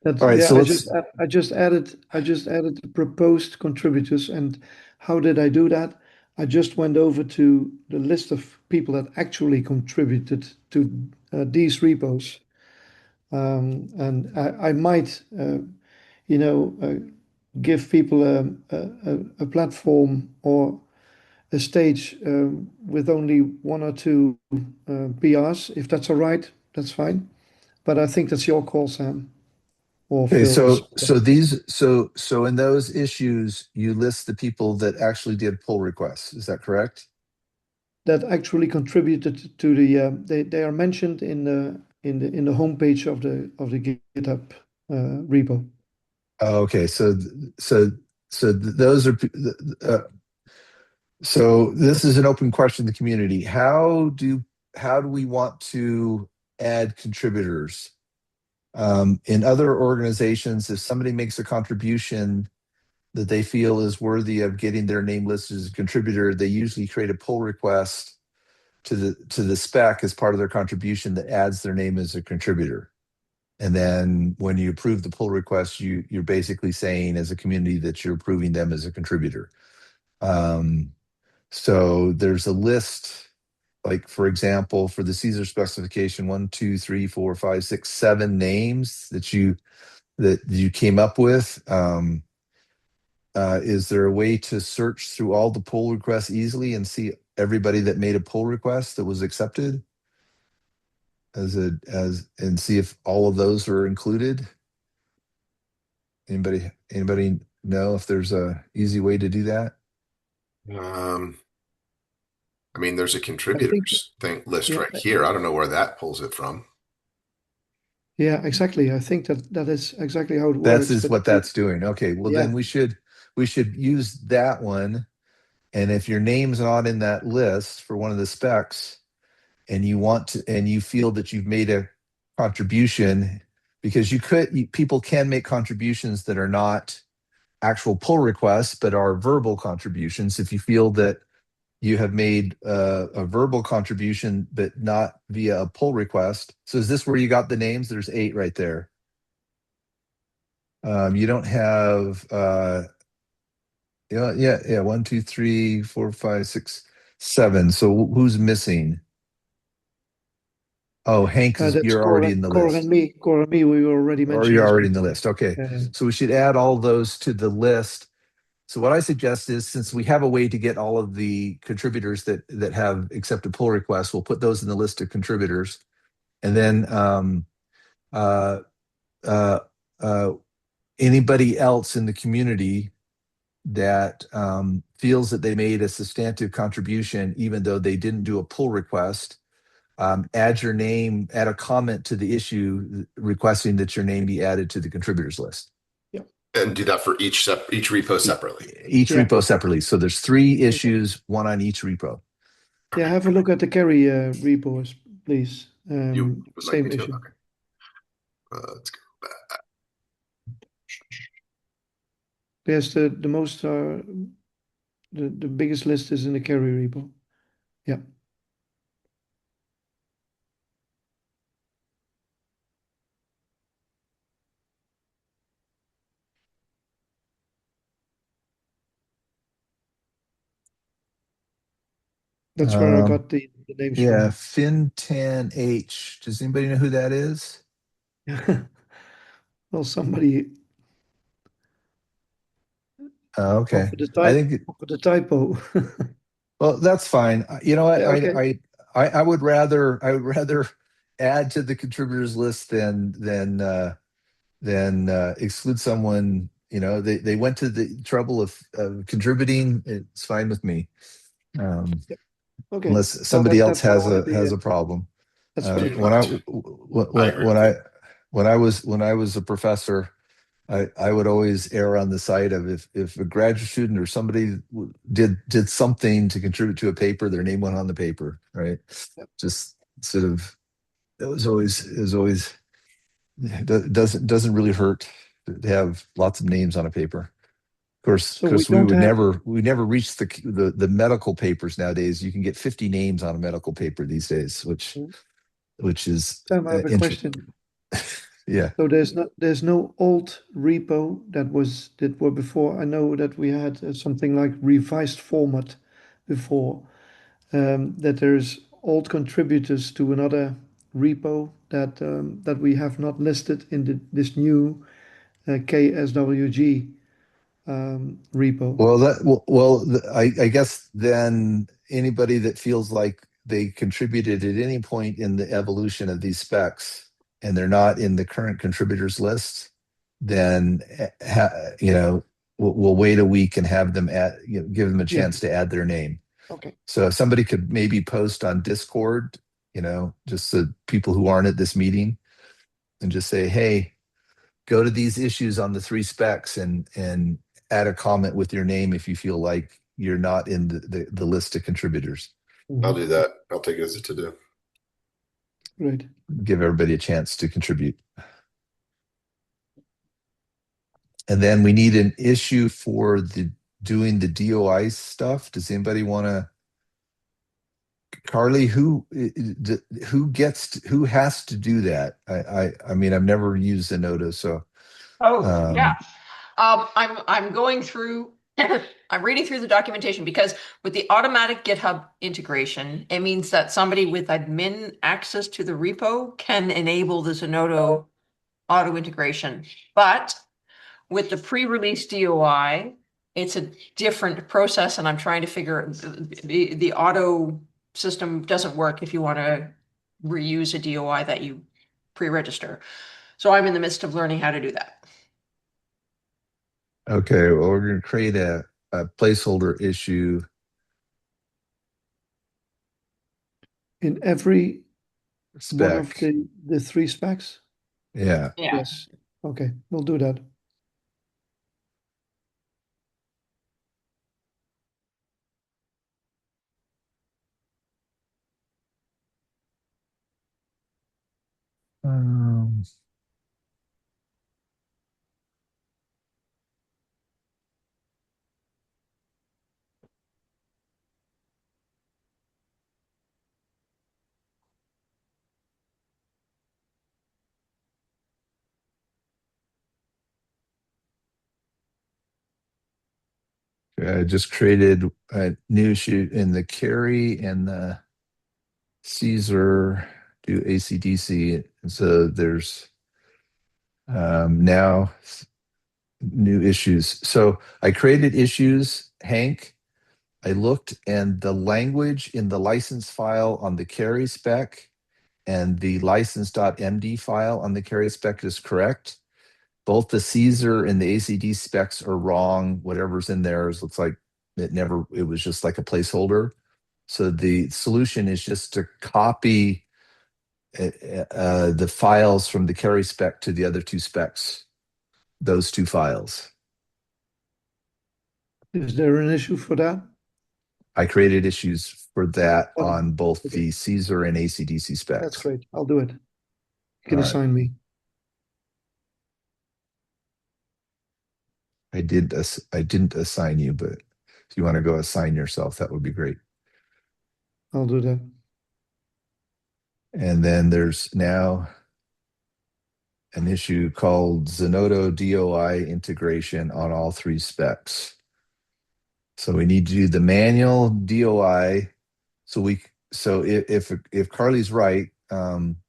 Speaker 6: That's,
Speaker 4: All right,
Speaker 6: yeah,
Speaker 4: so let's.
Speaker 6: I just added the proposed contributors. And how did I do that? I just went over to the list of people that actually contributed to these repos. And I might, you know, give people a platform or a stage with only one or two PRs. If that's all right, that's fine. But I think that's your call, Sam or
Speaker 4: Okay,
Speaker 6: Phil.
Speaker 4: so in those issues, you list the people that actually did pull requests. Is that correct?
Speaker 6: That actually contributed to the they are mentioned in the homepage of the GitHub repo.
Speaker 4: Okay, those are so this is an open question in the community. How do we want to add contributors? In other organizations, if somebody makes a contribution that they feel is worthy of getting their name listed as a contributor, they usually create a pull request to the spec as part of their contribution that adds their name as a contributor. And then when you approve the pull request, you're basically saying as a community that you're approving them as a contributor. So there's a list, like for example, for the Caesar specification, 1, 2, 3, 4, 5, 6, 7 names that you came up with. Is there a way to search through all the pull requests easily and see everybody that made a pull request that was accepted? And see if all of those are included? Anybody know if there's a easy way to do that?
Speaker 2: I mean, there's a
Speaker 6: I think,
Speaker 2: contributors thing list
Speaker 6: yeah,
Speaker 2: right here. I don't know where that pulls it from.
Speaker 6: yeah, exactly. I think that is exactly how it
Speaker 4: That's
Speaker 6: works.
Speaker 4: is
Speaker 6: But
Speaker 4: what that's doing. Okay, well
Speaker 6: yeah,
Speaker 4: then we should use that one. And if your name's not in that list for one of the specs, and you feel that you've made a contribution, because people can make contributions that are not actual pull requests but are verbal contributions. If you feel that you have made a verbal contribution but not via a pull request, so is this where you got the names? There's 8 right there. You don't have yeah, 1, 2, 3, 4, 5, 6, 7. So who's missing? Oh, Hank
Speaker 6: that's
Speaker 4: you're already in the
Speaker 6: Core and
Speaker 4: list.
Speaker 6: me. Core and me, we were already
Speaker 4: Or
Speaker 6: mentioned
Speaker 4: you're
Speaker 6: as
Speaker 4: already in the list.
Speaker 6: contributors.
Speaker 4: Okay. So we should add all those to the list. So what I suggest is, since we have a way to get all of the contributors that have accepted pull requests, we'll put those in the list of contributors. And then uh, uh, uh, anybody else in the community that feels that they made a substantive contribution, even though they didn't do a pull request, add your name, add a comment to the issue requesting that your name be added to the contributors list.
Speaker 6: Yeah.
Speaker 2: And do that for each repo separately.
Speaker 4: Each
Speaker 6: Yeah.
Speaker 4: repo separately. So there's 3 issues, 1 on each repo.
Speaker 6: Yeah, have a look at the KERI repos, please.
Speaker 2: You would like
Speaker 6: Same
Speaker 2: me to?
Speaker 6: issue.
Speaker 2: Okay. Let's go back.
Speaker 6: Yes, the most The biggest list is in the KERI repo. Yeah. That's where I got the names
Speaker 4: Yeah,
Speaker 6: from.
Speaker 4: Fin10H. Does anybody know who that is?
Speaker 6: Well, somebody
Speaker 4: Okay.
Speaker 6: offered
Speaker 4: I think,
Speaker 6: a typo.
Speaker 4: well, that's fine. You know what?
Speaker 6: Yeah, okay.
Speaker 4: I would rather add to the contributors list than exclude someone. You know, they went to the trouble of contributing. It's fine with me.
Speaker 6: Yep. Okay.
Speaker 4: Unless
Speaker 6: Well,
Speaker 4: somebody else
Speaker 6: that's why I
Speaker 4: has
Speaker 6: wanted
Speaker 4: a problem.
Speaker 6: that's
Speaker 2: I
Speaker 6: fine.
Speaker 2: do
Speaker 4: When I
Speaker 2: not. I agree with you.
Speaker 4: when I was a professor, I would always err on the side of if a graduate student or somebody did something to contribute to a paper, their name went on the paper, right?
Speaker 6: Yep.
Speaker 4: Just sort of it was always doesn't really hurt to have lots of names on a paper.
Speaker 6: So
Speaker 4: Of
Speaker 6: we
Speaker 4: course,
Speaker 6: don't have
Speaker 4: we never reach the medical papers nowadays. You can get 50 names on a medical paper these days, which is
Speaker 6: Sam, I have a
Speaker 4: interesting.
Speaker 6: question.
Speaker 4: Yeah.
Speaker 6: So there's no old repo that were before. I know that we had something like revised format before. That there's old contributors to another repo that we have not listed in this new KSWG repo.
Speaker 4: I guess then anybody that feels like they contributed at any point in the evolution of these specs and they're not in the current contributors list, then you know we'll wait a week and have them give them a
Speaker 6: Yeah.
Speaker 4: chance to add their name.
Speaker 6: Okay.
Speaker 4: So if somebody could maybe post on Discord, you know, just the people who aren't at this meeting, and just say, hey, go to these issues on the three specs and add a comment with your name if you feel like you're not in the list of contributors.
Speaker 2: I'll do that. I'll take it as a to-do.
Speaker 6: Great.
Speaker 4: Give everybody a chance to contribute. And then we need an issue for doing the DOI stuff. Does anybody want to? Carly, who has to do that? I mean, I've never used Zenodo, so
Speaker 3: Oh, yeah. I'm going through, I'm reading through the documentation because with the automatic GitHub integration, it means that somebody with admin access to the repo can enable the Zenodo auto integration. But with the pre-release DOI, it's a different process, and I'm trying to figure the auto system doesn't work if you want to reuse a DOI that you pre-register. So I'm in the midst of learning how to do that.
Speaker 4: okay. Well, we're going to create a placeholder issue.
Speaker 6: In every one of
Speaker 4: Spec.
Speaker 6: the three specs?
Speaker 4: Yeah.
Speaker 6: Yes. Okay, we'll do that.
Speaker 4: Um, I just created a new issue in the KERI and the Caesar do ACDC. And so there's now new issues. So I created issues, Hank. I looked and the language in the license file on the KERI spec and the license.md file on the KERI spec is correct. Both the Caesar and the ACD specs are wrong. Whatever's in there looks like it was just like a placeholder. So the solution is just to copy the files from the KERI spec to the other two specs, those two files.
Speaker 6: Is there an issue for that?
Speaker 4: I created issues for that
Speaker 6: Okay.
Speaker 4: on both
Speaker 6: Okay.
Speaker 4: the Caesar and ACDC specs.
Speaker 6: That's great. I'll do it. You can
Speaker 4: All right.
Speaker 6: assign me.
Speaker 4: I didn't assign you, but If you want to go assign yourself, that would be great.
Speaker 6: I'll do that.
Speaker 4: And then there's now an issue called Zenodo DOI integration on all 3 specs. So we need to do the manual DOI. So if Carly's right,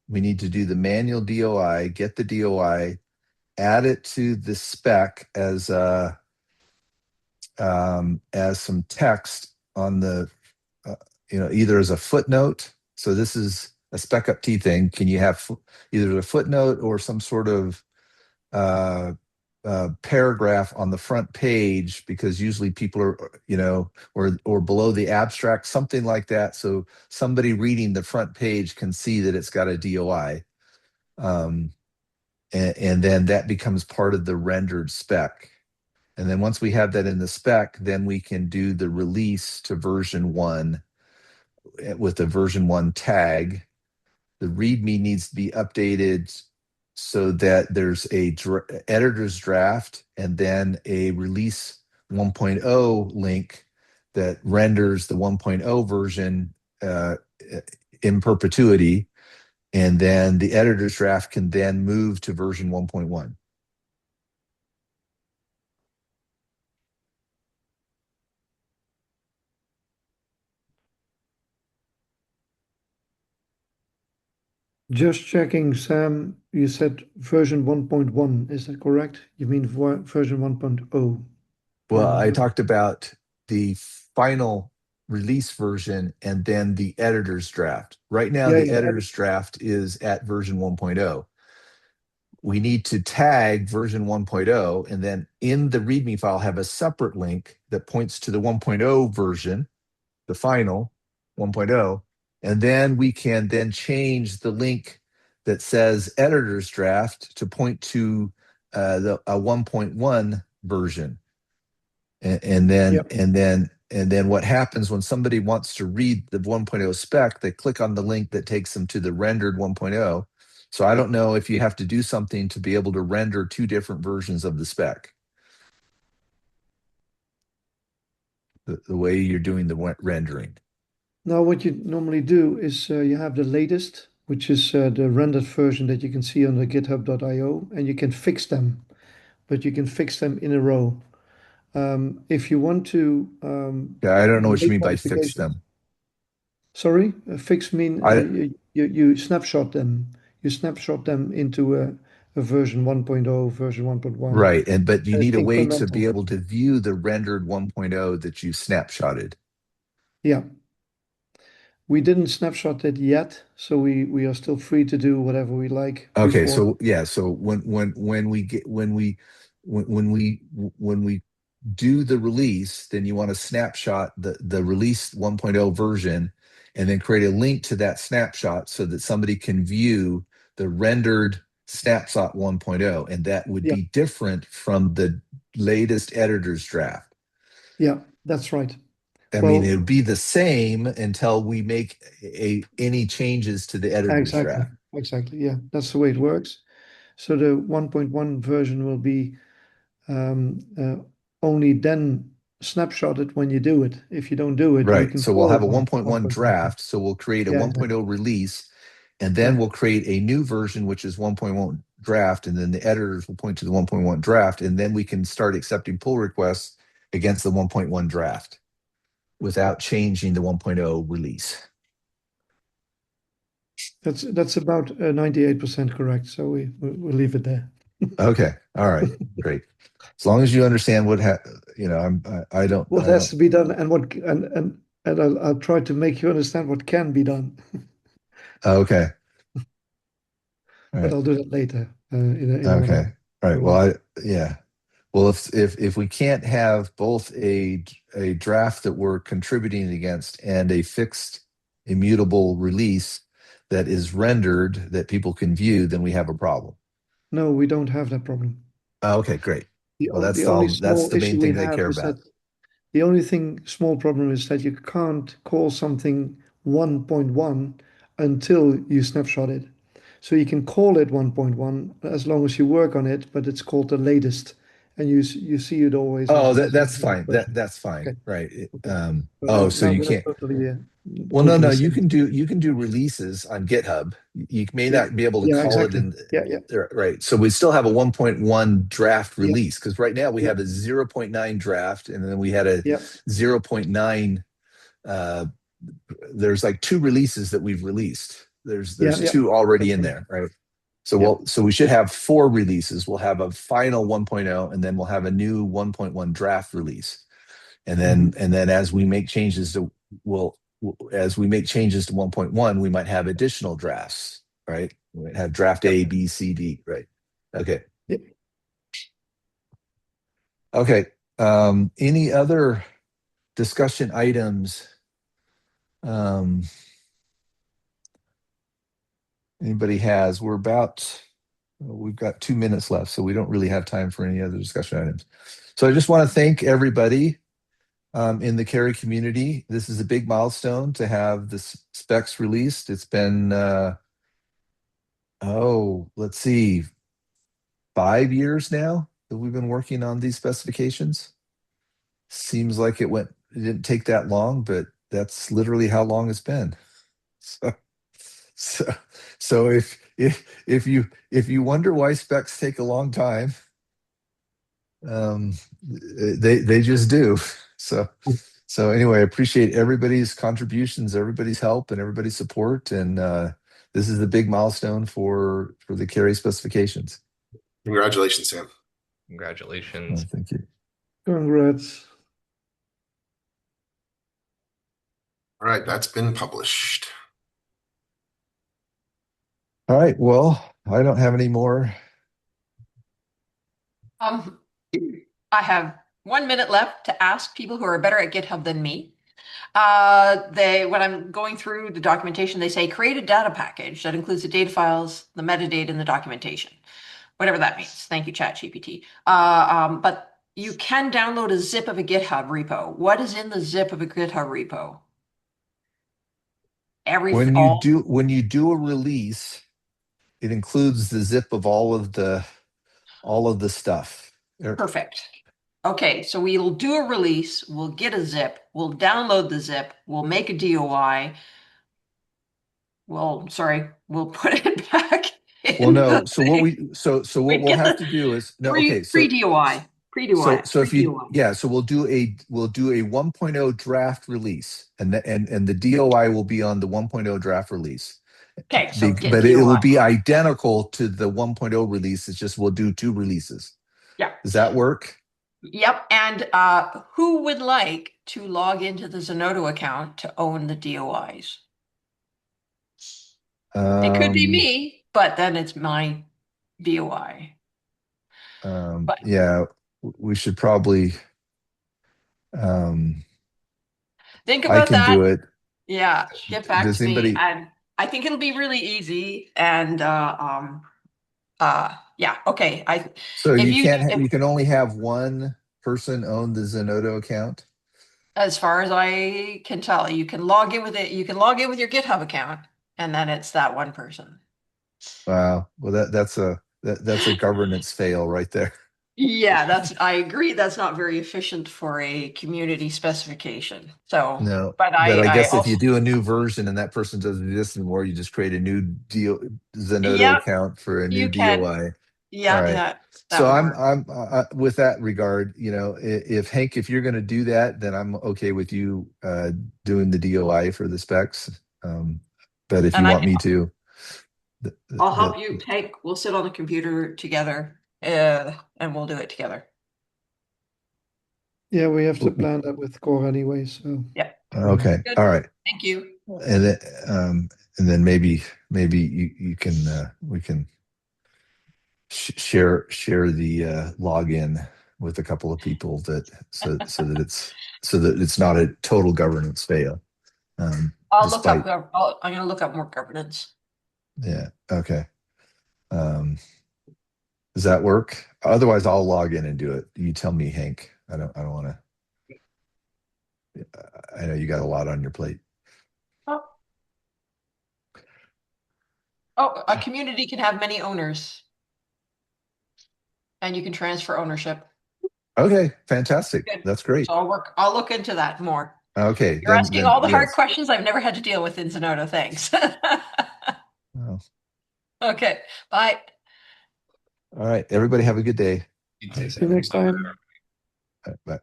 Speaker 4: we need to do the manual DOI, get the DOI, add it to the spec as some text on the either as a footnote. So this is a spec up T thing. Can you have either a footnote or some sort of paragraph on the front page, because usually people are, or below the abstract, something like that. So somebody reading the front page can see that it's got a DOI. And then that becomes part of the rendered spec. And then once we have that in the spec, then we can do the release to version 1 with the version 1 tag. The README needs to be updated so that there's a editor's draft and then a release 1.0 link that renders the 1.0 version in perpetuity. And then the editor's draft can then move to version 1.1.
Speaker 6: Just checking, Sam, you said version 1.1, is that correct? You mean version 1.0?
Speaker 4: Well, I talked about the final release version and then the editor's draft. Right now,
Speaker 6: Yeah,
Speaker 4: the
Speaker 6: yeah.
Speaker 4: editor's draft is at version 1.0. We need to tag version 1.0 and then in the README file have a separate link that points to the 1.0 version, the final 1.0, and then we can then change the link that says editor's draft to point to a 1.1 version. And then
Speaker 6: Yep.
Speaker 4: and then what happens when somebody wants to read the 1.0 spec, they click on the link that takes them to the rendered 1.0. So I don't know if you have to do something to be able to render 2 different versions of the spec. The way you're doing the rendering.
Speaker 6: Now, what you normally do is you have the latest, which is the rendered version that you can see on the github.io, and you can fix them, but you can fix them in a row. If you want to
Speaker 4: Yeah, I don't know what you
Speaker 6: make
Speaker 4: mean by fix
Speaker 6: modifications,
Speaker 4: them.
Speaker 6: sorry, fix mean
Speaker 4: I
Speaker 6: you snapshot them. You snapshot them into a version 1.0, version 1.1,
Speaker 4: Right, but you need a way to be
Speaker 6: incremental.
Speaker 4: able to view the rendered 1.0 that you snapshotted.
Speaker 6: Yeah. We didn't snapshot it yet, so we are still free to do whatever we like
Speaker 4: Okay,
Speaker 6: before.
Speaker 4: so yeah, so when we do the release, then you want to snapshot the release 1.0 version and then create a link to that snapshot so that somebody can view the rendered snapshot 1.0, and that would
Speaker 6: Yeah,
Speaker 4: be different from the latest editor's draft.
Speaker 6: yeah, that's right.
Speaker 4: I mean, it
Speaker 6: Well,
Speaker 4: would be the same until we make any changes to the editor's
Speaker 6: exactly,
Speaker 4: draft.
Speaker 6: exactly. Yeah, that's the way it works. So the 1.1 version will be only then snapshotted when you do it. If you don't do it, you
Speaker 4: Right.
Speaker 6: can
Speaker 4: So we'll
Speaker 6: call
Speaker 4: have
Speaker 6: it
Speaker 4: a
Speaker 6: 1,
Speaker 4: 1.1
Speaker 6: 1.1.
Speaker 4: draft. So we'll create a
Speaker 6: Yeah,
Speaker 4: 1.0
Speaker 6: exactly.
Speaker 4: release, and then
Speaker 6: Yeah,
Speaker 4: we'll create a new version, which is 1.1 draft. And then the editors will point to the 1.1 draft. And then we can start accepting pull requests against the 1.1 draft without changing the 1.0 release.
Speaker 6: that's about 98% correct. So we'll leave it there.
Speaker 4: Okay. All right. Great. As long as you understand what I don't
Speaker 6: What
Speaker 4: I
Speaker 6: has
Speaker 4: don't
Speaker 6: to be done and what and I'll try to make you understand what can be done.
Speaker 4: okay. All
Speaker 6: But
Speaker 4: right.
Speaker 6: I'll do that later in a
Speaker 4: Okay.
Speaker 6: one-on-one.
Speaker 4: All right.
Speaker 6: So,
Speaker 4: Well, yeah. Well, if we can't have both a draft that we're contributing against and a fixed immutable release that is rendered that people can view, then we have a problem.
Speaker 6: no, we don't have that problem.
Speaker 4: Okay, great. Well,
Speaker 6: The only
Speaker 4: that's
Speaker 6: small
Speaker 4: the main
Speaker 6: issue we
Speaker 4: thing they
Speaker 6: have
Speaker 4: care
Speaker 6: is
Speaker 4: about.
Speaker 6: that the only thing small problem is that you can't call something 1.1 until you snapshot it. So you can call it 1.1 as long as you work on it, but it's called the latest. and you see it always
Speaker 4: Oh,
Speaker 6: as
Speaker 4: that's
Speaker 6: a
Speaker 4: fine.
Speaker 6: question.
Speaker 4: That's fine.
Speaker 6: Okay.
Speaker 4: Right.
Speaker 6: Okay. So
Speaker 4: Oh, so
Speaker 6: now
Speaker 4: you
Speaker 6: we're
Speaker 4: can't.
Speaker 6: totally
Speaker 4: Well, no,
Speaker 6: totally
Speaker 4: you
Speaker 6: same.
Speaker 4: can do releases on GitHub. You may
Speaker 6: Yeah.
Speaker 4: not be able to
Speaker 6: Yeah.
Speaker 4: call it
Speaker 6: Exactly.
Speaker 4: in.
Speaker 6: Yeah. Yeah.
Speaker 4: Right. So we still have a 1.1 draft
Speaker 6: Yeah.
Speaker 4: release because right now we
Speaker 6: Yeah.
Speaker 4: have a 0.9 draft, and then we had a
Speaker 6: Yeah.
Speaker 4: 0.9. Uh, there's like two releases that we've released.
Speaker 6: Yeah.
Speaker 4: There's
Speaker 6: Yeah.
Speaker 4: two already
Speaker 6: That's
Speaker 4: in
Speaker 6: right.
Speaker 4: there, right? So
Speaker 6: Yeah.
Speaker 4: we should have four releases. We'll have a final 1.0, and then we'll have a new 1.1 draft release. And then as we make changes to we'll as we make changes to 1.1, we might have additional drafts, right? We might have draft
Speaker 6: Yep.
Speaker 4: A, B, C, D, right? Okay.
Speaker 6: Yep.
Speaker 4: Okay. Any other discussion items? Anybody has? We've got 2 minutes left, so we don't really have time for any other discussion items. So I just want to thank everybody in the KERI community. This is a big milestone to have the specs released. It's been, let's see, 5 years now that we've been working on these specifications. Seems like it didn't take that long, but that's literally how long it's been. So, so, so if you wonder why specs take a long time, they just do. So anyway, I appreciate everybody's contributions, everybody's help, and everybody's support. And this is the big milestone for the KERI specifications.
Speaker 2: Congratulations, Sam.
Speaker 1: Congratulations.
Speaker 4: Thank you.
Speaker 6: Congrats.
Speaker 2: All right, that's been published.
Speaker 4: All right. Well, I don't have any more.
Speaker 3: I have 1 minute left to ask people who are better at GitHub than me. When I'm going through the documentation, they say create a data package that includes the data files, the metadata, and the documentation, whatever that means. Thank you, ChatGPT. But you can download a zip of a GitHub repo. What is in the zip of a GitHub repo?
Speaker 4: When you do a release, it includes the zip of all of the stuff.
Speaker 3: Perfect. Okay, so we'll do a release, we'll get a zip, we'll download the zip, we'll make a DOI. We'll put it back
Speaker 4: Well,
Speaker 3: in
Speaker 4: no.
Speaker 3: the
Speaker 4: So
Speaker 3: thing.
Speaker 4: what
Speaker 3: We
Speaker 4: we'll
Speaker 3: get
Speaker 4: have
Speaker 3: the
Speaker 4: to do is no. Okay.
Speaker 3: pre-DOI.
Speaker 4: So if you
Speaker 3: Pre-DOI.
Speaker 4: yeah, so we'll do a 1.0 draft release, and the DOI will be on the 1.0 draft release.
Speaker 3: Okay, so get
Speaker 4: But it will
Speaker 3: DOI.
Speaker 4: be identical to the 1.0 release. It's just we'll do two releases.
Speaker 3: Yeah.
Speaker 4: Does that work?
Speaker 3: Yep. And who would like to log into the Zenodo account to own the DOIs? It could be me, but then it's my DOI.
Speaker 4: Yeah, we should probably.
Speaker 3: Think
Speaker 4: I
Speaker 3: about
Speaker 4: can
Speaker 3: that.
Speaker 4: do it.
Speaker 3: Yeah, get back
Speaker 4: Does
Speaker 3: to me,
Speaker 4: anybody?
Speaker 3: and I think it'll be really easy. And yeah, okay.
Speaker 4: So
Speaker 3: If
Speaker 4: you
Speaker 3: you
Speaker 4: can't. You can only have one person own the Zenodo account.
Speaker 3: as far as I can tell, you can log in with it. You can log in with your GitHub account, and then it's that one person.
Speaker 4: Wow. Well, that's a governance fail right there.
Speaker 3: Yeah, I agree. That's not very efficient for a community specification. So,
Speaker 4: No,
Speaker 3: but
Speaker 4: but I
Speaker 3: I
Speaker 4: guess if you
Speaker 3: also,
Speaker 4: do a new version and that person doesn't do this anymore, you just create a new Zenodo
Speaker 3: yeah,
Speaker 4: account for a new
Speaker 3: you can.
Speaker 4: DOI. All
Speaker 3: Yeah,
Speaker 4: right.
Speaker 3: yeah, that
Speaker 4: So
Speaker 3: would
Speaker 4: I'm
Speaker 3: work.
Speaker 4: I'm with that regard, if Hank, if you're going to do that, then I'm okay with you doing the DOI for the specs. But if you
Speaker 3: And
Speaker 4: want me to,
Speaker 3: I'll help you. Hank, we'll sit on the computer together, and we'll do it together.
Speaker 6: Yeah, we have to plan that with Core anyway. So
Speaker 3: Yeah.
Speaker 4: Okay.
Speaker 3: Good.
Speaker 4: All right.
Speaker 3: Thank you.
Speaker 4: And then maybe you can we can share the login with a couple of people so that it's not a total governance fail.
Speaker 3: I'm
Speaker 4: Despite
Speaker 3: gonna look up more governance.
Speaker 4: Yeah. Okay. Does that work? Otherwise, I'll log in and do it. You tell me, Hank. I don't want to. I know you got a lot on your plate.
Speaker 3: A community can have many owners, and you can transfer ownership.
Speaker 4: Okay, fantastic.
Speaker 3: Good.
Speaker 4: That's great.
Speaker 3: So I'll look into that more.
Speaker 4: Okay,
Speaker 3: You're asking all the hard
Speaker 4: yes.
Speaker 3: questions I've never had to deal with in Zenodo. Thanks.
Speaker 4: Oh,
Speaker 3: Okay, bye.
Speaker 4: all right, everybody have a good day.
Speaker 6: See you next time.
Speaker 4: Bye.